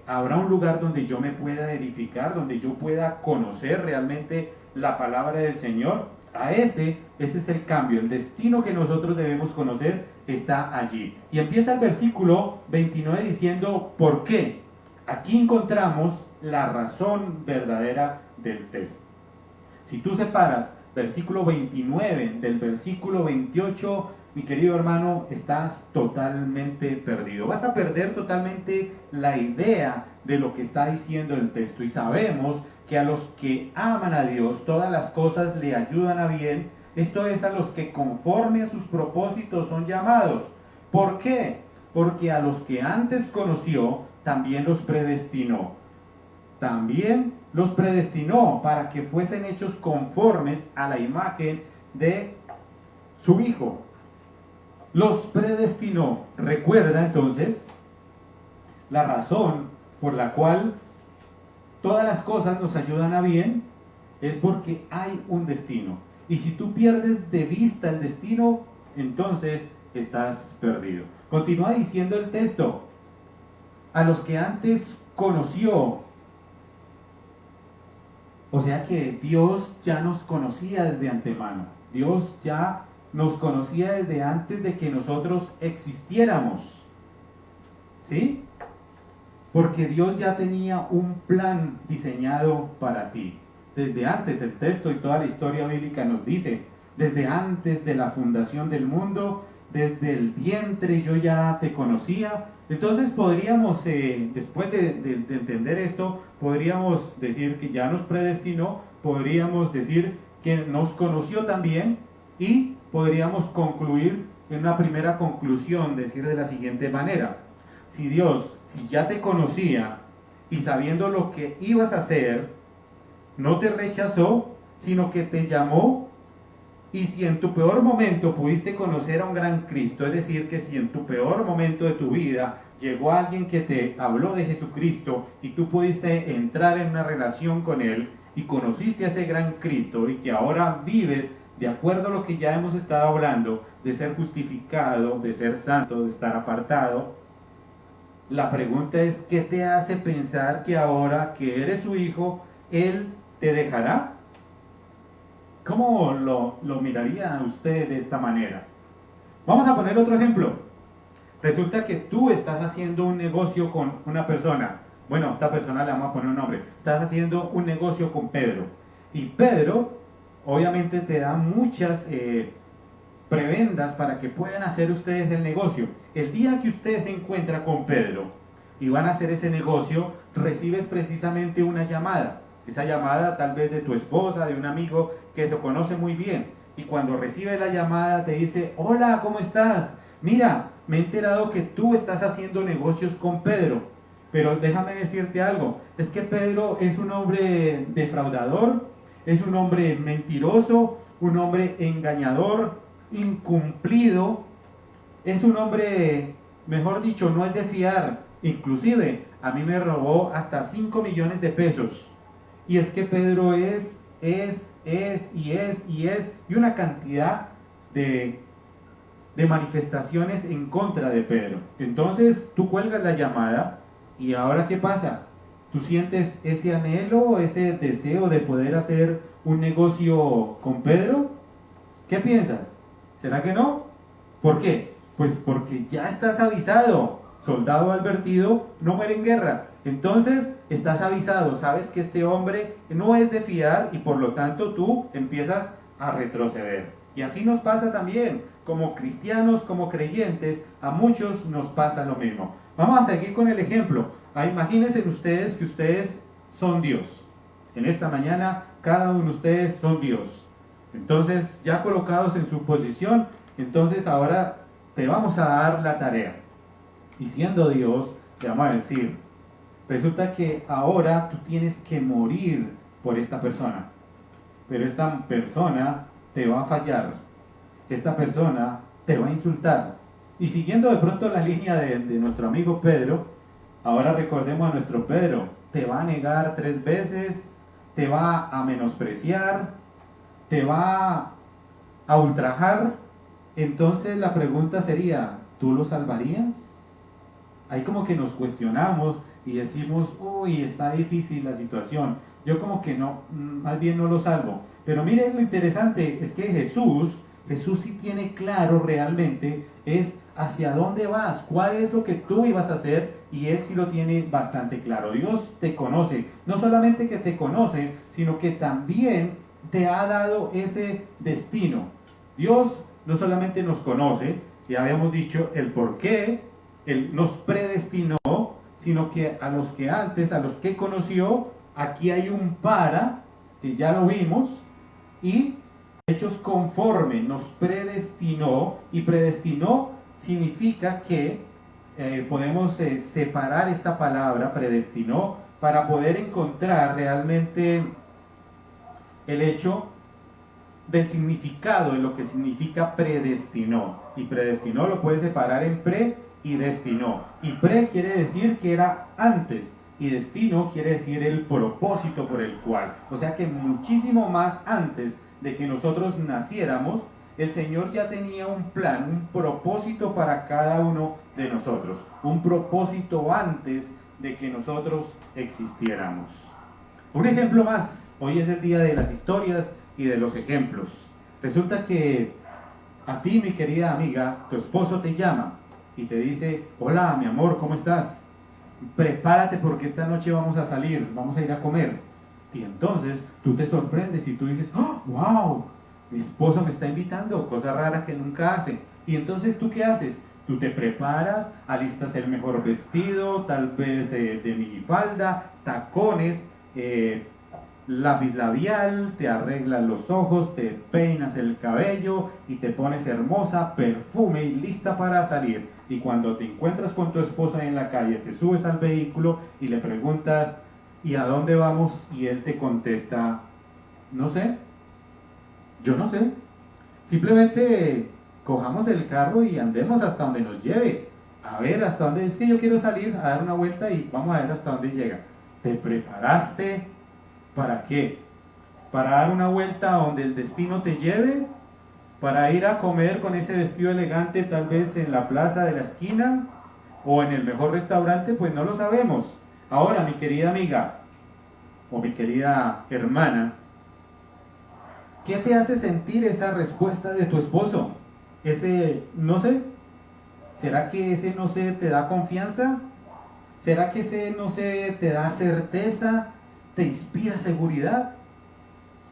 habrá un lugar donde yo me pueda edificar, donde yo pueda conocer realmente la palabra del Señor. Ese es el cambio, el destino que nosotros debemos conocer está allí. Y empieza el versículo 29 diciendo ¿por qué? Aquí encontramos la razón verdadera del texto. Si tú separas versículo 29 del versículo 28, mi querido hermano, estás totalmente perdido. Vas a perder totalmente la idea de lo que está diciendo el texto. Y sabemos que a los que aman a Dios, todas las cosas le ayudan a bien. Esto es, a los que conforme a sus propósitos son llamados. ¿Por qué? Porque a los que antes conoció, también los predestinó. También los predestinó para que fuesen hechos conformes a la imagen de su Hijo. Los predestinó. Recuerda entonces la razón por la cual todas las cosas nos ayudan a bien, es porque hay un destino. Y si tú pierdes de vista el destino, entonces estás perdido. Continúa diciendo el texto: a los que antes conoció. O sea que Dios ya nos conocía desde antemano. Dios ya nos conocía desde antes de que nosotros existiéramos. ¿Sí? Porque Dios ya tenía un plan diseñado para ti. Desde antes, el texto y toda la historia bíblica nos dice, desde antes de la fundación del mundo, desde el vientre yo ya te conocía. Entonces podríamos, después de entender esto, podríamos decir que ya nos predestinó, podríamos decir que nos conoció también y podríamos concluir en una primera conclusión, decir de la siguiente manera: si Dios, si ya te conocía y sabiendo lo que ibas a hacer, no te rechazó, sino que te llamó, y si en tu peor momento pudiste conocer a un gran Cristo, es decir, que si en tu peor momento de tu vida llegó alguien que te habló de Jesucristo y tú pudiste entrar en una relación con Él y conociste a ese gran Cristo y que ahora vives de acuerdo a lo que ya hemos estado hablando, de ser justificado, de ser santo, de estar apartado, la pregunta es: ¿qué te hace pensar que ahora que eres su hijo, Él te dejará? ¿Cómo lo miraría usted de esta manera? Vamos a poner otro ejemplo. Resulta que tú estás haciendo un negocio con una persona. Bueno, a esta persona le vamos a poner un nombre. Estás haciendo un negocio con Pedro. Y Pedro, obviamente, te da muchas prebendas para que puedan hacer ustedes el negocio. El día que usted se encuentra con Pedro y van a hacer ese negocio, recibes precisamente una llamada. Esa llamada tal vez de tu esposa, de un amigo que te conoce muy bien. Y cuando recibe la llamada te dice: hola, ¿cómo estás? Mira, me he enterado que tú estás haciendo negocios con Pedro. Pero déjame decirte algo, es que Pedro es un hombre defraudador, es un hombre mentiroso, un hombre engañador, incumplido, es un hombre, mejor dicho, no es de fiar. Inclusive a mí me robó hasta 5 millones de pesos. Y es que Pedro es y una cantidad de manifestaciones en contra de Pedro. Entonces tú cuelgas la llamada y ahora ¿qué pasa? ¿Tú sientes ese anhelo, ese deseo de poder hacer un negocio con Pedro? ¿Qué piensas? ¿Será que no? ¿Por qué? Pues porque ya estás avisado. Soldado advertido no muere en guerra. Entonces estás avisado, sabes que este hombre no es de fiar y por lo tanto tú empiezas a retroceder. Y así nos pasa también, como cristianos, como creyentes, a muchos nos pasa lo mismo. Vamos a seguir con el ejemplo. Imagínense ustedes que ustedes son Dios. En esta mañana cada uno de ustedes son Dios. Entonces ya colocados en su posición, entonces ahora te vamos a dar la tarea. Y siendo Dios, te vamos a decir: resulta que ahora tú tienes que morir por esta persona. Pero esta persona te va a fallar. Esta persona te va a insultar. Y siguiendo de pronto la línea de nuestro amigo Pedro, ahora recordemos a nuestro Pedro. Te va a negar 3 veces, te va a menospreciar, te va a ultrajar. Entonces la pregunta sería: ¿tú lo salvarías? Ahí como que nos cuestionamos y decimos: uy, está difícil la situación, yo como que no, más bien no lo salvo. Pero miren, lo interesante es que Jesús sí tiene claro realmente es hacia dónde vas, cuál es lo que tú ibas a hacer, y Él sí lo tiene bastante claro. Dios te conoce, no solamente que te conoce, sino que también te ha dado ese destino. Dios no solamente nos conoce, ya habíamos dicho el por qué, Él nos predestinó, sino que a los que antes, a los que conoció, aquí hay un para, que ya lo vimos, y hechos conforme, nos predestinó, y predestinó significa que podemos separar esta palabra, predestinó, para poder encontrar realmente el hecho del significado de lo que significa predestinó. Y predestinó lo puedes separar en pre y destinó. Y pre quiere decir que era antes, y destino quiere decir el propósito por el cual. O sea que muchísimo más antes de que nosotros naciéramos, el Señor ya tenía un plan, un propósito para cada uno de nosotros. Un propósito antes de que nosotros existiéramos. Un ejemplo más. Hoy es el día de las historias y de los ejemplos. Resulta que a ti, mi querida amiga, tu esposo te llama y te dice: hola, mi amor, ¿cómo estás? Prepárate porque esta noche vamos a salir, vamos a ir a comer. Y entonces tú te sorprendes y tú dices: ¡oh, wow! Mi esposo me está invitando, cosa rara que nunca hace. Y entonces, ¿tú qué haces? Tú te preparas, alistas el mejor vestido, tal vez de minifalda, tacones, lápiz labial, te arreglas los ojos, te peinas el cabello y te pones hermosa, perfume y lista para salir. Y cuando te encuentras con tu esposa en la calle, te subes al vehículo y le preguntas: ¿y a dónde vamos? Y él te contesta: no sé, yo no sé. Simplemente cojamos el carro y andemos hasta donde nos lleve. A ver, hasta dónde es que yo quiero salir a dar una vuelta y vamos a ver hasta dónde llega. ¿Te preparaste? ¿Para qué? ¿Para dar una vuelta a donde el destino te lleve? ¿Para ir a comer con ese vestido elegante tal vez en la plaza de la esquina? ¿O en el mejor restaurante? Pues no lo sabemos. Ahora, mi querida amiga o mi querida hermana, ¿qué te hace sentir esa respuesta de tu esposo? Ese no sé. ¿Será que ese no sé te da confianza? ¿Será que ese no sé te da certeza? ¿Te inspira seguridad?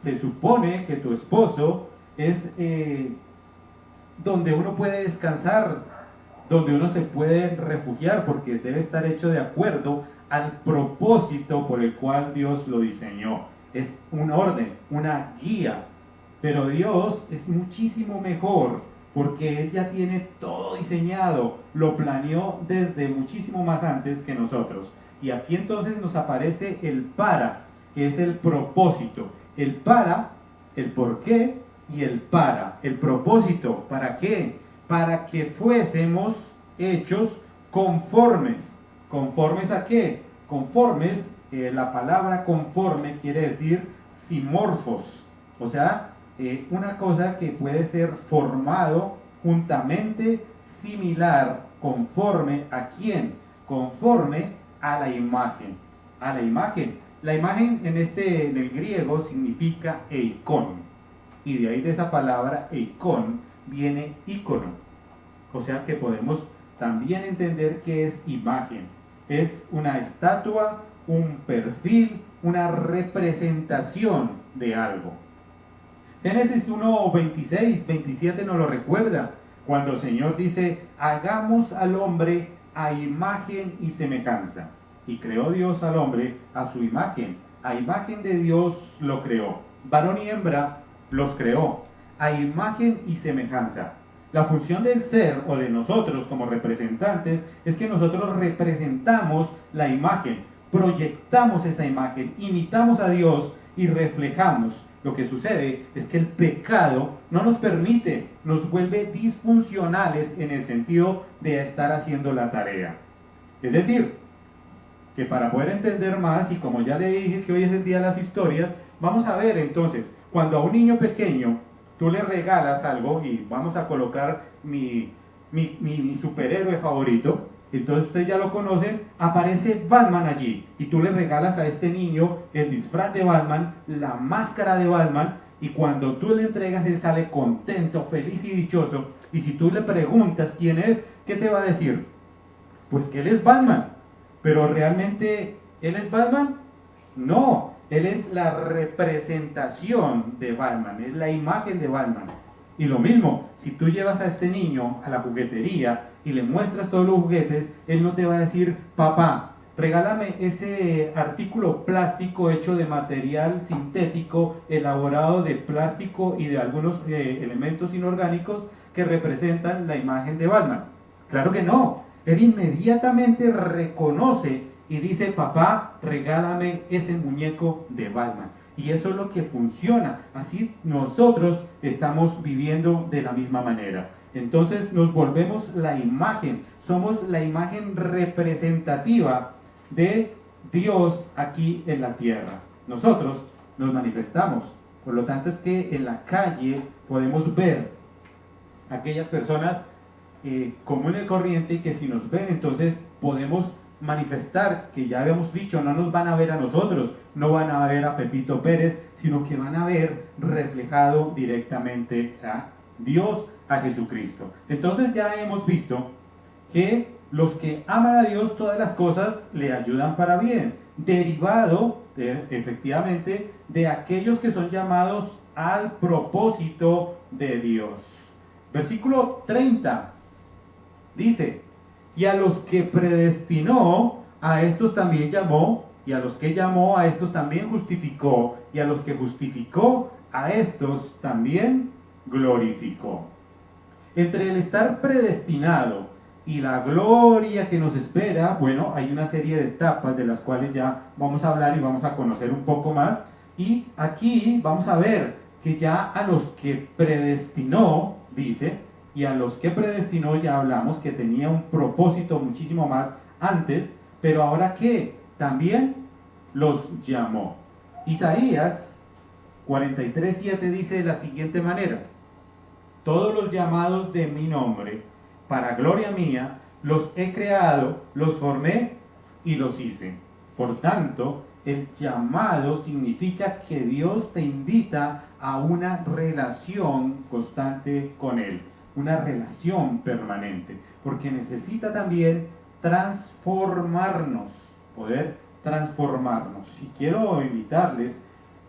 Se supone que tu esposo es donde uno puede descansar, donde uno se puede refugiar, porque debe estar hecho de acuerdo al propósito por el cual Dios lo diseñó. Es un orden, una guía, pero Dios es muchísimo mejor, porque Él ya tiene todo diseñado, lo planeó desde muchísimo más antes que nosotros. Y aquí entonces nos aparece el para, que es el propósito. El para, el por qué y el para. El propósito, ¿para qué? Para que fuésemos hechos conformes. ¿Conformes a qué? Conformes, la palabra conforme quiere decir simorfos. O sea, una cosa que puede ser formado juntamente, similar, conforme a quién, conforme a la imagen, a la imagen. La imagen en el griego significa eikon, y de ahí de esa palabra eikon viene ícono. O sea que podemos también entender que es imagen, es una estatua, un perfil, una representación de algo. Génesis 1, 26, 27 nos lo recuerda, cuando el Señor dice: hagamos al hombre a imagen y semejanza. Y creó Dios al hombre a su imagen. A imagen de Dios lo creó. Varón y hembra los creó. A imagen y semejanza. La función del ser o de nosotros como representantes es que nosotros representamos la imagen, proyectamos esa imagen, imitamos a Dios y reflejamos. Lo que sucede es que el pecado no nos permite, nos vuelve disfuncionales en el sentido de estar haciendo la tarea. Es decir, que para poder entender más, y como ya le dije que hoy es el día de las historias, vamos a ver entonces, cuando a un niño pequeño tú le regalas algo, y vamos a colocar mi superhéroe favorito, entonces ustedes ya lo conocen, aparece Batman allí, y tú le regalas a este niño el disfraz de Batman, la máscara de Batman, y cuando tú le entregas, él sale contento, feliz y dichoso. Y si tú le preguntas quién es, ¿qué te va a decir? Pues que él es Batman. Pero realmente, ¿él es Batman? No, él es la representación de Batman, es la imagen de Batman. Y lo mismo, si tú llevas a este niño a la juguetería y le muestras todos los juguetes, él no te va a decir: papá, regálame ese artículo plástico hecho de material sintético, elaborado de plástico y de algunos elementos inorgánicos que representan la imagen de Batman. Claro que no. Él inmediatamente reconoce y dice: papá, regálame ese muñeco de Batman. Y eso es lo que funciona. Así nosotros estamos viviendo de la misma manera. Entonces nos volvemos la imagen. Somos la imagen representativa de Dios aquí en la tierra. Nosotros nos manifestamos. Por lo tanto es que en la calle podemos ver aquellas personas común y corriente, que si nos ven, entonces podemos manifestar, que ya habíamos dicho, no nos van a ver a nosotros, no van a ver a Pepito Pérez, sino que van a ver reflejado directamente a Dios, a Jesucristo. Entonces ya hemos visto que los que aman a Dios, todas las cosas le ayudan para bien, derivado efectivamente de aquellos que son llamados al propósito de Dios. Versículo 30 dice: y a los que predestinó, a estos también llamó, y a los que llamó, a estos también justificó, y a los que justificó, a estos también glorificó. Entre el estar predestinado y la gloria que nos espera, bueno, hay una serie de etapas de las cuales ya vamos a hablar y vamos a conocer un poco más. Y aquí vamos a ver que ya a los que predestinó, dice, y a los que predestinó ya hablamos que tenía un propósito muchísimo más antes, pero ahora que también los llamó. Isaías 43:7 dice de la siguiente manera: todos los llamados de mi nombre, para gloria mía, los he creado, los formé y los hice. Por tanto, el llamado significa que Dios te invita a una relación constante con Él, una relación permanente, porque necesita también transformarnos, poder transformarnos. Y quiero invitarles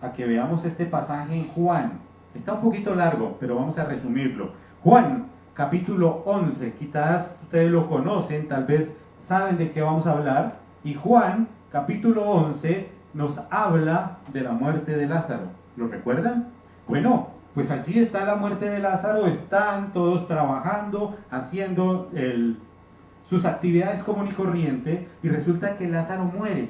a que veamos este pasaje en Juan. Está un poquito largo, pero vamos a resumirlo. Juan, capítulo 11, quizás ustedes lo conocen, tal vez saben de qué vamos a hablar. Y Juan, capítulo 11, nos habla de la muerte de Lázaro. ¿Lo recuerdan? Bueno, pues allí está la muerte de Lázaro, están todos trabajando, haciendo sus actividades común y corriente, y resulta que Lázaro muere.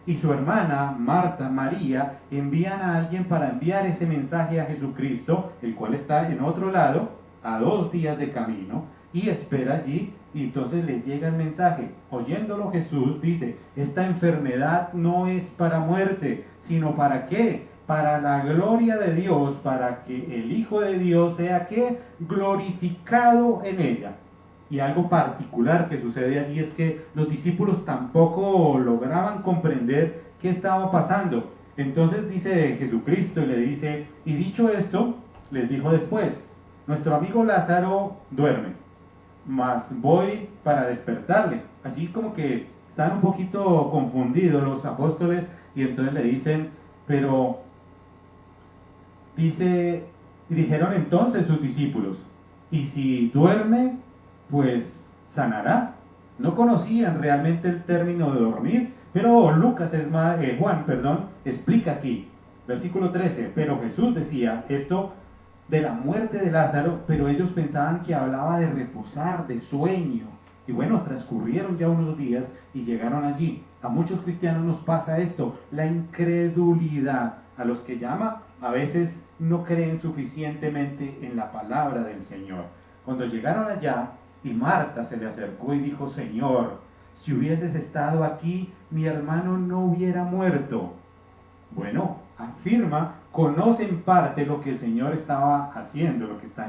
Y su hermana, Marta, María, envían a alguien para enviar ese mensaje a Jesucristo, el cual está en otro lado, a 2 días de camino, y espera allí, y entonces les llega el mensaje. Oyéndolo Jesús dice: esta enfermedad no es para muerte, sino ¿para qué? Para la gloria de Dios, para que el Hijo de Dios sea ¿qué? Glorificado en ella. Y algo particular que sucede allí es que los discípulos tampoco lograban comprender qué estaba pasando. Entonces dice Jesucristo y le dice: y dicho esto, les dijo después: nuestro amigo Lázaro duerme, mas voy para despertarle. Allí como que están un poquito confundidos los apóstoles, y entonces le dicen, pero dice, y dijeron entonces sus discípulos: y si duerme, pues sanará. No conocían realmente el término de dormir, pero Juan, explica aquí, versículo 13, pero Jesús decía esto de la muerte de Lázaro, pero ellos pensaban que hablaba de reposar, de sueño. Y bueno, transcurrieron ya unos días y llegaron allí. A muchos cristianos nos pasa esto, la incredulidad. A los que llama, a veces no creen suficientemente en la palabra del Señor. Cuando llegaron allá, y Marta se le acercó y dijo: Señor, si hubieses estado aquí, mi hermano no hubiera muerto. Bueno, afirma, conoce en parte lo que el Señor estaba haciendo, lo que está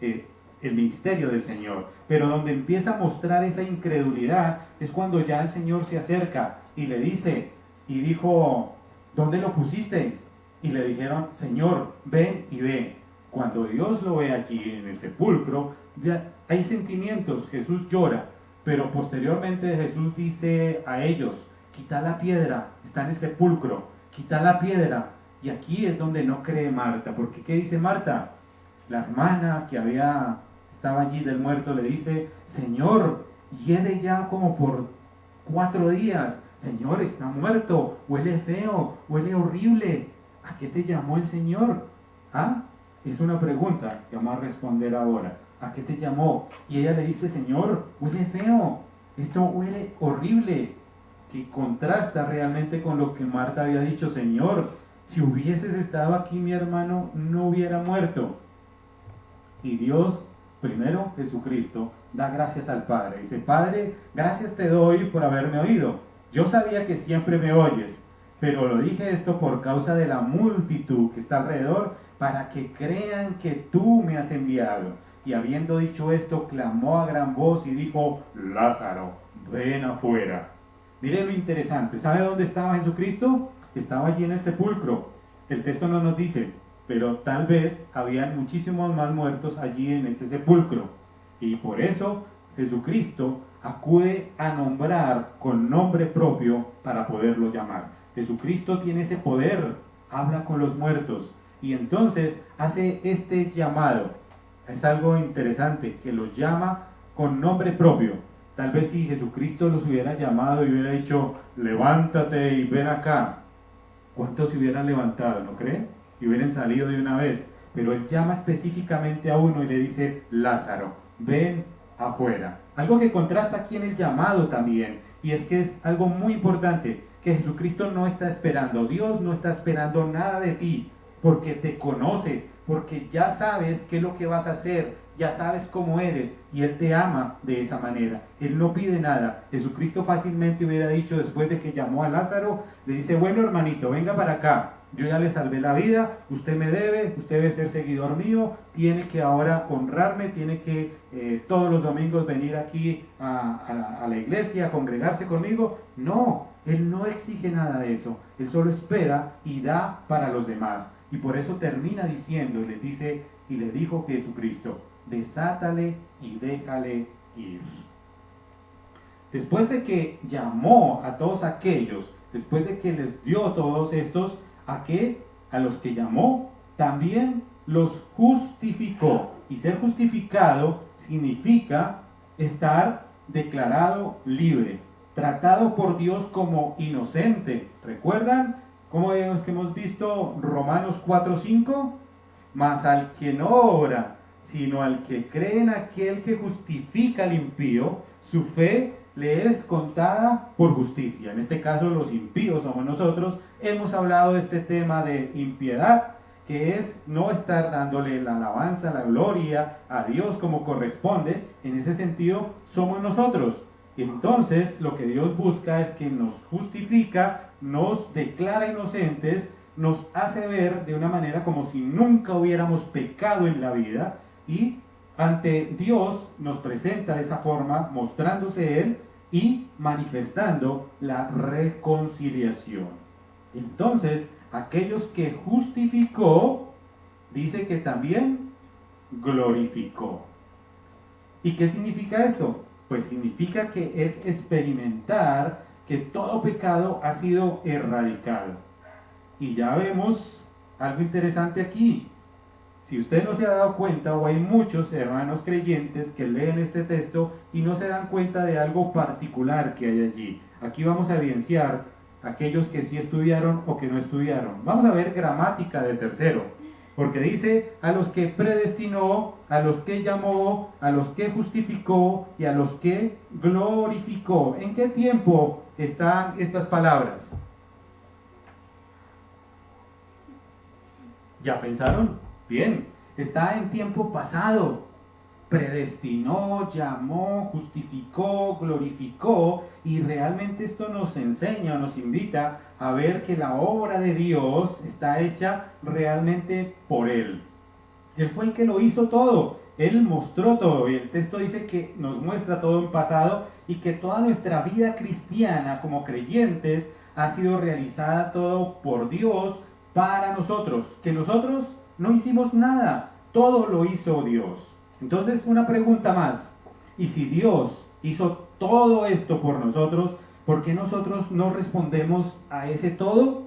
el ministerio del Señor. Pero donde empieza a mostrar esa incredulidad es cuando ya el Señor se acerca y le dice, y dijo: ¿dónde lo pusisteis? Y le dijeron: Señor, ven y ve. Cuando Dios lo ve allí en el sepulcro, ya hay sentimientos, Jesús llora, pero posteriormente Jesús dice a ellos: quita la piedra, está en el sepulcro, quita la piedra. Y aquí es donde no cree Marta, porque ¿qué dice Marta? La hermana que estaba allí del muerto le dice: Señor, hiede ya como por 4 días, Señor, está muerto, huele feo, huele horrible. ¿A qué te llamó el Señor? ¿Ah? Es una pregunta que vamos a responder ahora. ¿A qué te llamó? Y ella le dice: Señor, huele feo, esto huele horrible, que contrasta realmente con lo que Marta había dicho: Señor, si hubieses estado aquí, mi hermano no hubiera muerto. Y Dios, primero Jesucristo, da gracias al Padre. Dice: Padre, gracias te doy por haberme oído. Yo sabía que siempre me oyes, pero lo dije esto por causa de la multitud que está alrededor, para que crean que tú me has enviado. Y habiendo dicho esto, clamó a gran voz y dijo: Lázaro, ven afuera. Mire lo interesante, ¿sabe dónde estaba Jesucristo? Estaba allí en el sepulcro. El texto no nos dice, pero tal vez habían muchísimos más muertos allí en este sepulcro. Y por eso Jesucristo acude a nombrar con nombre propio para poderlo llamar. Jesucristo tiene ese poder, habla con los muertos y entonces hace este llamado. Es algo interesante, que los llama con nombre propio. Tal vez si Jesucristo los hubiera llamado y hubiera dicho, levántate y ven acá, ¿cuántos se hubieran levantado, no creen? Y hubieran salido de una vez. Pero Él llama específicamente a uno y le dice, Lázaro, ven afuera. Algo que contrasta aquí en el llamado también, y es que es algo muy importante, que Jesucristo no está esperando, Dios no está esperando nada de ti, porque te conoce, porque ya sabes qué es lo que vas a hacer, ya sabes cómo eres, y Él te ama de esa manera. Él no pide nada. Jesucristo fácilmente hubiera dicho, después de que llamó a Lázaro, le dice, bueno hermanito, venga para acá, yo ya le salvé la vida, usted me debe, usted debe ser seguidor mío, tiene que ahora honrarme, tiene que todos los domingos venir aquí a la iglesia, a congregarse conmigo. No, Él no exige nada de eso, Él solo espera y da para los demás. Y por eso termina diciendo, y le dice, y le dijo Jesucristo, desátale y déjale ir. Después de que llamó a todos aquellos, después de que les dio todos estos, ¿a qué? A los que llamó, también los justificó. Y ser justificado significa estar declarado libre, tratado por Dios como inocente. ¿Recuerdan cómo es que hemos visto Romanos 4:5? Mas al que no obra, sino al que cree en aquel que justifica al impío, su fe le es contada por justicia. En este caso los impíos somos nosotros. Hemos hablado de este tema de impiedad, que es no estar dándole la alabanza, la gloria a Dios como corresponde. En ese sentido somos nosotros. Entonces lo que Dios busca es que nos justifica, nos declara inocentes, nos hace ver de una manera como si nunca hubiéramos pecado en la vida, y ante Dios nos presenta de esa forma, mostrándose Él y manifestando la reconciliación. Entonces, aquellos que justificó, dice que también glorificó. ¿Y qué significa esto? Pues significa que es experimentar que todo pecado ha sido erradicado. Y ya vemos algo interesante aquí. Si usted no se ha dado cuenta, o hay muchos hermanos creyentes que leen este texto y no se dan cuenta de algo particular que hay allí. Aquí vamos a evidenciar aquellos que sí estudiaron o que no estudiaron. Vamos a ver gramática de tercero, porque dice a los que predestinó, a los que llamó, a los que justificó y a los que glorificó. ¿En qué tiempo están estas palabras? ¿Ya pensaron? Bien, está en tiempo pasado. Predestinó, llamó, justificó, glorificó, y realmente esto nos enseña, nos invita a ver que la obra de Dios está hecha realmente por Él. Él fue el que lo hizo todo, Él mostró todo, y el texto dice que nos muestra todo en pasado y que toda nuestra vida cristiana como creyentes ha sido realizada todo por Dios para nosotros, que nosotros no hicimos nada, todo lo hizo Dios. Entonces, una pregunta más, y si Dios hizo todo esto por nosotros, ¿por qué nosotros no respondemos a ese todo?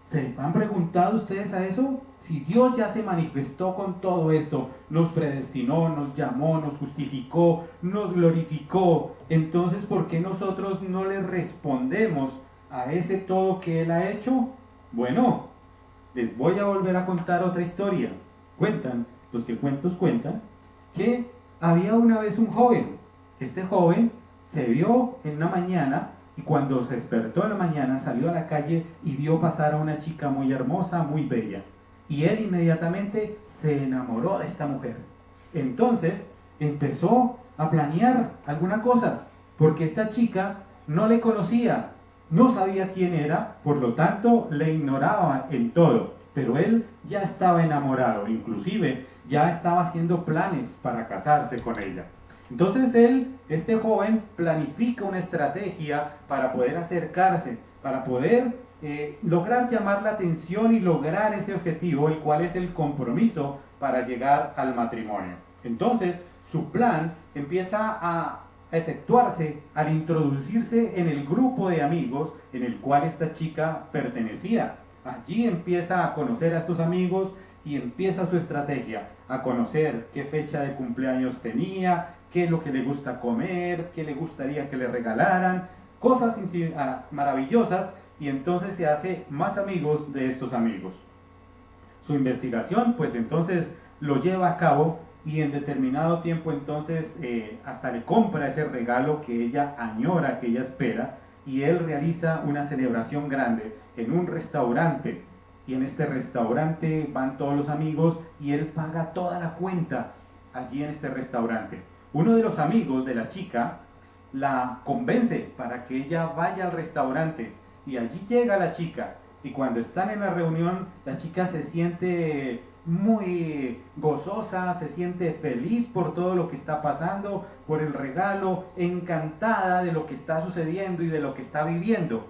¿Se han preguntado ustedes a eso? Si Dios ya se manifestó con todo esto, nos predestinó, nos llamó, nos justificó, nos glorificó, entonces ¿por qué nosotros no le respondemos a ese todo que Él ha hecho? Bueno, les voy a volver a contar otra historia. Cuentan, los que cuentos cuentan, que había una vez un joven. Este joven se vio en una mañana, y cuando se despertó en la mañana salió a la calle y vio pasar a una chica muy hermosa, muy bella. Y él inmediatamente se enamoró de esta mujer. Entonces empezó a planear alguna cosa, porque esta chica no le conocía, no sabía quién era, por lo tanto le ignoraba en todo, pero él ya estaba enamorado, inclusive ya estaba haciendo planes para casarse con ella. Entonces este joven, planifica una estrategia para poder acercarse, para poder lograr llamar la atención y lograr ese objetivo, el cual es el compromiso para llegar al matrimonio. Entonces, su plan empieza a efectuarse al introducirse en el grupo de amigos en el cual esta chica pertenecía. Allí empieza a conocer a estos amigos y empieza su estrategia, a conocer qué fecha de cumpleaños tenía, qué es lo que le gusta comer, qué le gustaría que le regalaran, cosas maravillosas, y entonces se hace más amigos de estos amigos. Su investigación pues entonces lo lleva a cabo y en determinado tiempo entonces hasta le compra ese regalo que ella añora, que ella espera, y él realiza una celebración grande en un restaurante, y en este restaurante van todos los amigos y él paga toda la cuenta allí en este restaurante. Uno de los amigos de la chica la convence para que ella vaya al restaurante, y allí llega la chica, y cuando están en la reunión la chica se siente muy gozosa, se siente feliz por todo lo que está pasando, por el regalo, encantada de lo que está sucediendo y de lo que está viviendo.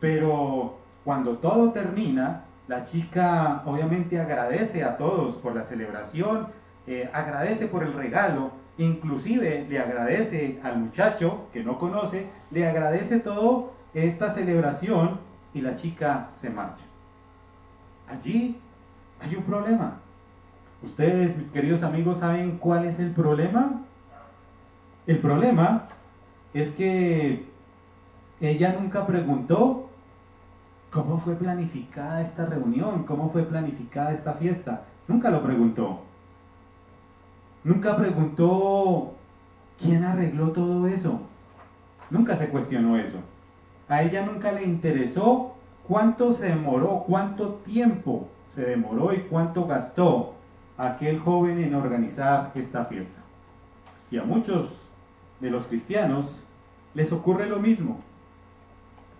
Pero cuando todo termina, la chica obviamente agradece a todos por la celebración, agradece por el regalo, inclusive le agradece al muchacho que no conoce, le agradece todo esta celebración, y la chica se marcha. Allí hay un problema. Ustedes, mis queridos amigos, ¿saben cuál es el problema? El problema es que ella nunca preguntó cómo fue planificada esta reunión, cómo fue planificada esta fiesta. Nunca lo preguntó. Nunca preguntó quién arregló todo eso. Nunca se cuestionó eso. A ella nunca le interesó cuánto se demoró, cuánto tiempo se demoró y cuánto gastó aquel joven en organizar esta fiesta. Y a muchos de los cristianos les ocurre lo mismo,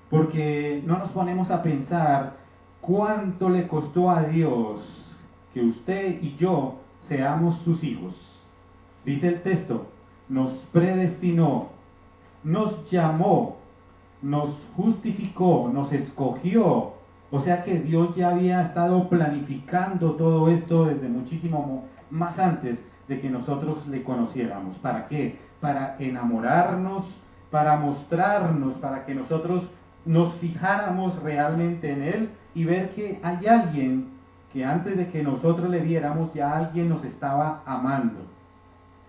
porque no nos ponemos a pensar cuánto le costó a Dios que usted y yo seamos sus hijos. Dice el texto, nos predestinó, nos llamó, nos justificó, nos escogió. O sea que Dios ya había estado planificando todo esto desde muchísimo más antes de que nosotros le conociéramos. ¿Para qué? Para enamorarnos, para mostrarnos, para que nosotros nos fijáramos realmente en Él y ver que hay alguien que antes de que nosotros le viéramos ya alguien nos estaba amando.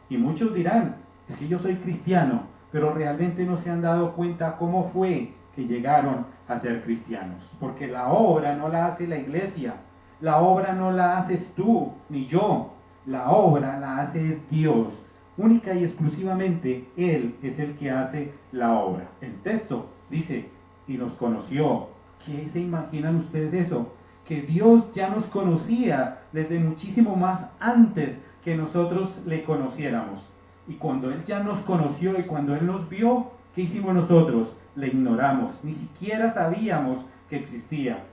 Y muchos dirán, es que yo soy cristiano, pero realmente no se han dado cuenta cómo fue que llegaron a ser cristianos. Porque la obra no la hace la iglesia, la obra no la haces tú ni yo, la obra la hace Dios. Única y exclusivamente Él es el que hace la obra. El texto dice, y nos conoció. ¿Qué se imaginan ustedes eso? Que Dios ya nos conocía desde muchísimo más antes que nosotros le conociéramos. Y cuando Él ya nos conoció y cuando Él nos vio, ¿qué hicimos nosotros? Le ignoramos, ni siquiera sabíamos que existía.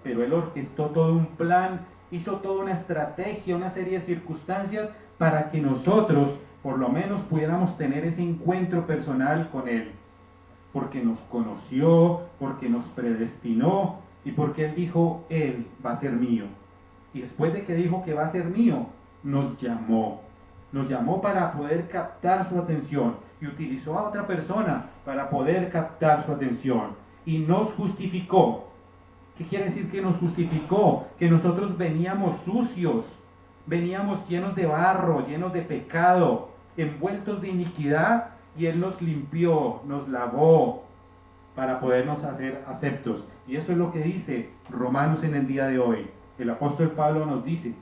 Pero Él orquestó todo un plan, hizo toda una estrategia, una serie de circunstancias para que nosotros por lo menos pudiéramos tener ese encuentro personal con Él. Porque nos conoció, porque nos predestinó y porque Él dijo, Él va a ser mío. Y después de que dijo que va a ser mío, nos llamó. Nos llamó para poder captar su atención y utilizó a otra persona para poder captar su atención. Y nos justificó. ¿Qué quiere decir que nos justificó? Que nosotros veníamos sucios, veníamos llenos de barro, llenos de pecado, envueltos de iniquidad, y Él nos limpió, nos lavó para podernos hacer aceptos. Y eso es lo que dice Romanos en el día de hoy. El apóstol Pablo nos dice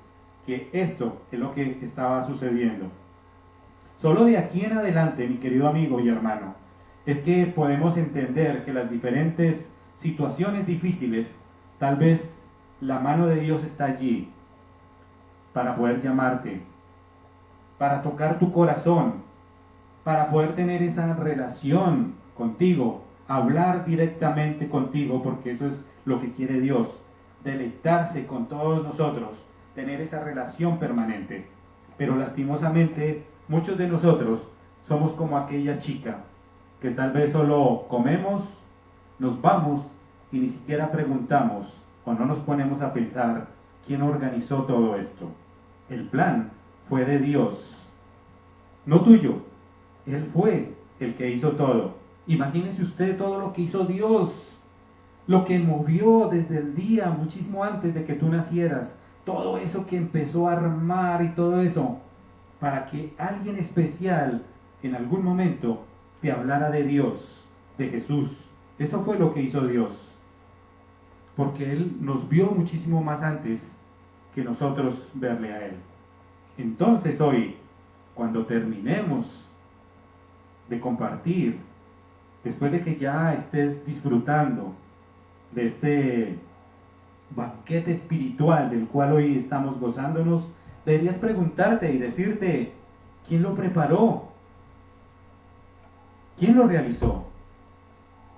que esto es lo que estaba sucediendo. Solo de aquí en adelante, mi querido amigo y hermano, es que podemos entender que las diferentes situaciones difíciles, tal vez la mano de Dios está allí para poder llamarte, para tocar tu corazón, para poder tener esa relación contigo, hablar directamente contigo, porque eso es lo que quiere Dios, deleitarse con todos nosotros, tener esa relación permanente. Pero lastimosamente muchos de nosotros somos como aquella chica que tal vez solo comemos, nos vamos y ni siquiera preguntamos o no nos ponemos a pensar quién organizó todo esto. El plan fue de Dios, no tuyo. Él fue el que hizo todo. Imagínese usted todo lo que hizo Dios, lo que movió desde el día, muchísimo antes de que tú nacieras, todo eso que empezó a armar y todo eso, para que alguien especial en algún momento te hablara de Dios, de Jesús. Eso fue lo que hizo Dios, porque Él nos vio muchísimo más antes que nosotros verle a Él. Entonces hoy, cuando terminemos de compartir, después de que ya estés disfrutando de este banquete espiritual del cual hoy estamos gozándonos, deberías preguntarte y decirte, ¿quién lo preparó? ¿Quién lo realizó?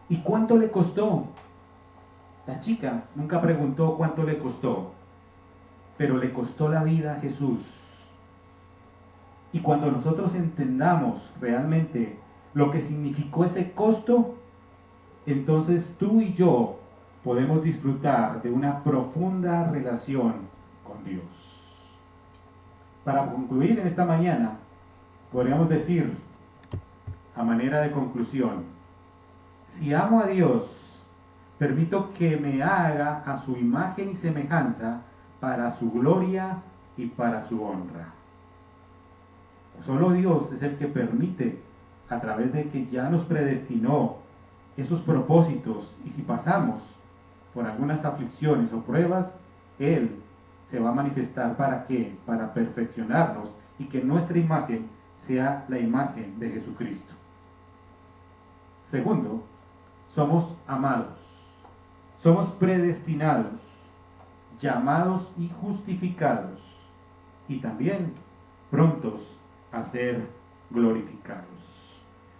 ¿Y cuánto le costó? La chica nunca preguntó cuánto le costó, pero le costó la vida a Jesús. Y cuando nosotros entendamos realmente lo que significó ese costo, entonces tú y yo podemos disfrutar de una profunda relación con Dios. Para concluir en esta mañana, podríamos decir, a manera de conclusión, si amo a Dios, permito que me haga a su imagen y semejanza para su gloria y para su honra. Solo Dios es el que permite, a través de que ya nos predestinó esos propósitos, y si pasamos por algunas aflicciones o pruebas, Él se va a manifestar. ¿Para qué? Para perfeccionarnos y que nuestra imagen sea la imagen de Jesucristo. Segundo, somos amados, somos predestinados, llamados y justificados, y también prontos a ser glorificados.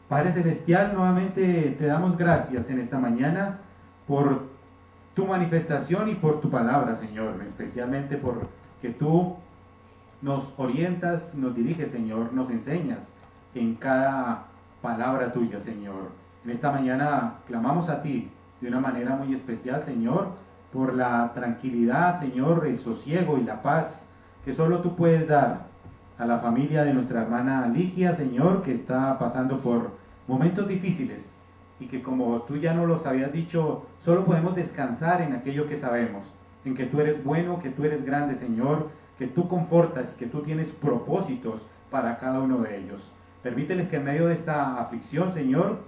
Padre Celestial, nuevamente te damos gracias en esta mañana por tu manifestación y por tu palabra, Señor, especialmente por que tú nos orientas, nos diriges, Señor, nos enseñas en cada palabra tuya, Señor. En esta mañana clamamos a ti de una manera muy especial, Señor, por la tranquilidad, Señor, el sosiego y la paz que solo tú puedes dar a la familia de nuestra hermana Ligia, Señor, que está pasando por momentos difíciles y que, como tú ya nos los habías dicho, solo podemos descansar en aquello que sabemos, en que tú eres bueno, que tú eres grande, Señor, que tú confortas y que tú tienes propósitos para cada uno de ellos. Permíteles que en medio de esta aflicción, Señor,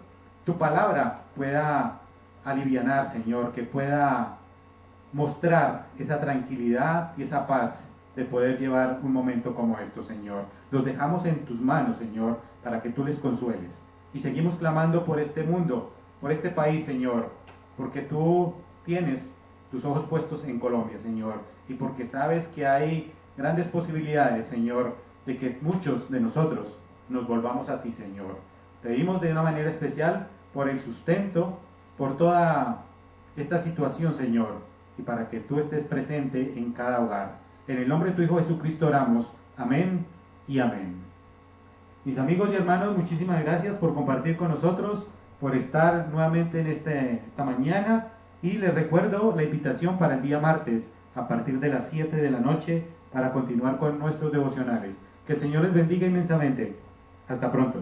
tu palabra pueda alivianar, Señor, que pueda mostrar esa tranquilidad y esa paz de poder llevar un momento como esto, Señor. Los dejamos en tus manos, Señor, para que tú les consueles. Y seguimos clamando por este mundo, por este país, Señor, porque tú tienes tus ojos puestos en Colombia, Señor, y porque sabes que hay grandes posibilidades, Señor, de que muchos de nosotros nos volvamos a ti, Señor. Te pedimos de una manera especial por el sustento, por toda esta situación, Señor, y para que tú estés presente en cada hogar. En el nombre de tu Hijo Jesucristo oramos. Amén y amén. Mis amigos y hermanos, muchísimas gracias por compartir con nosotros, por estar nuevamente en esta mañana, y les recuerdo la invitación para el día martes a partir de las 7 de la noche para continuar con nuestros devocionales. Que el Señor les bendiga inmensamente. Hasta pronto.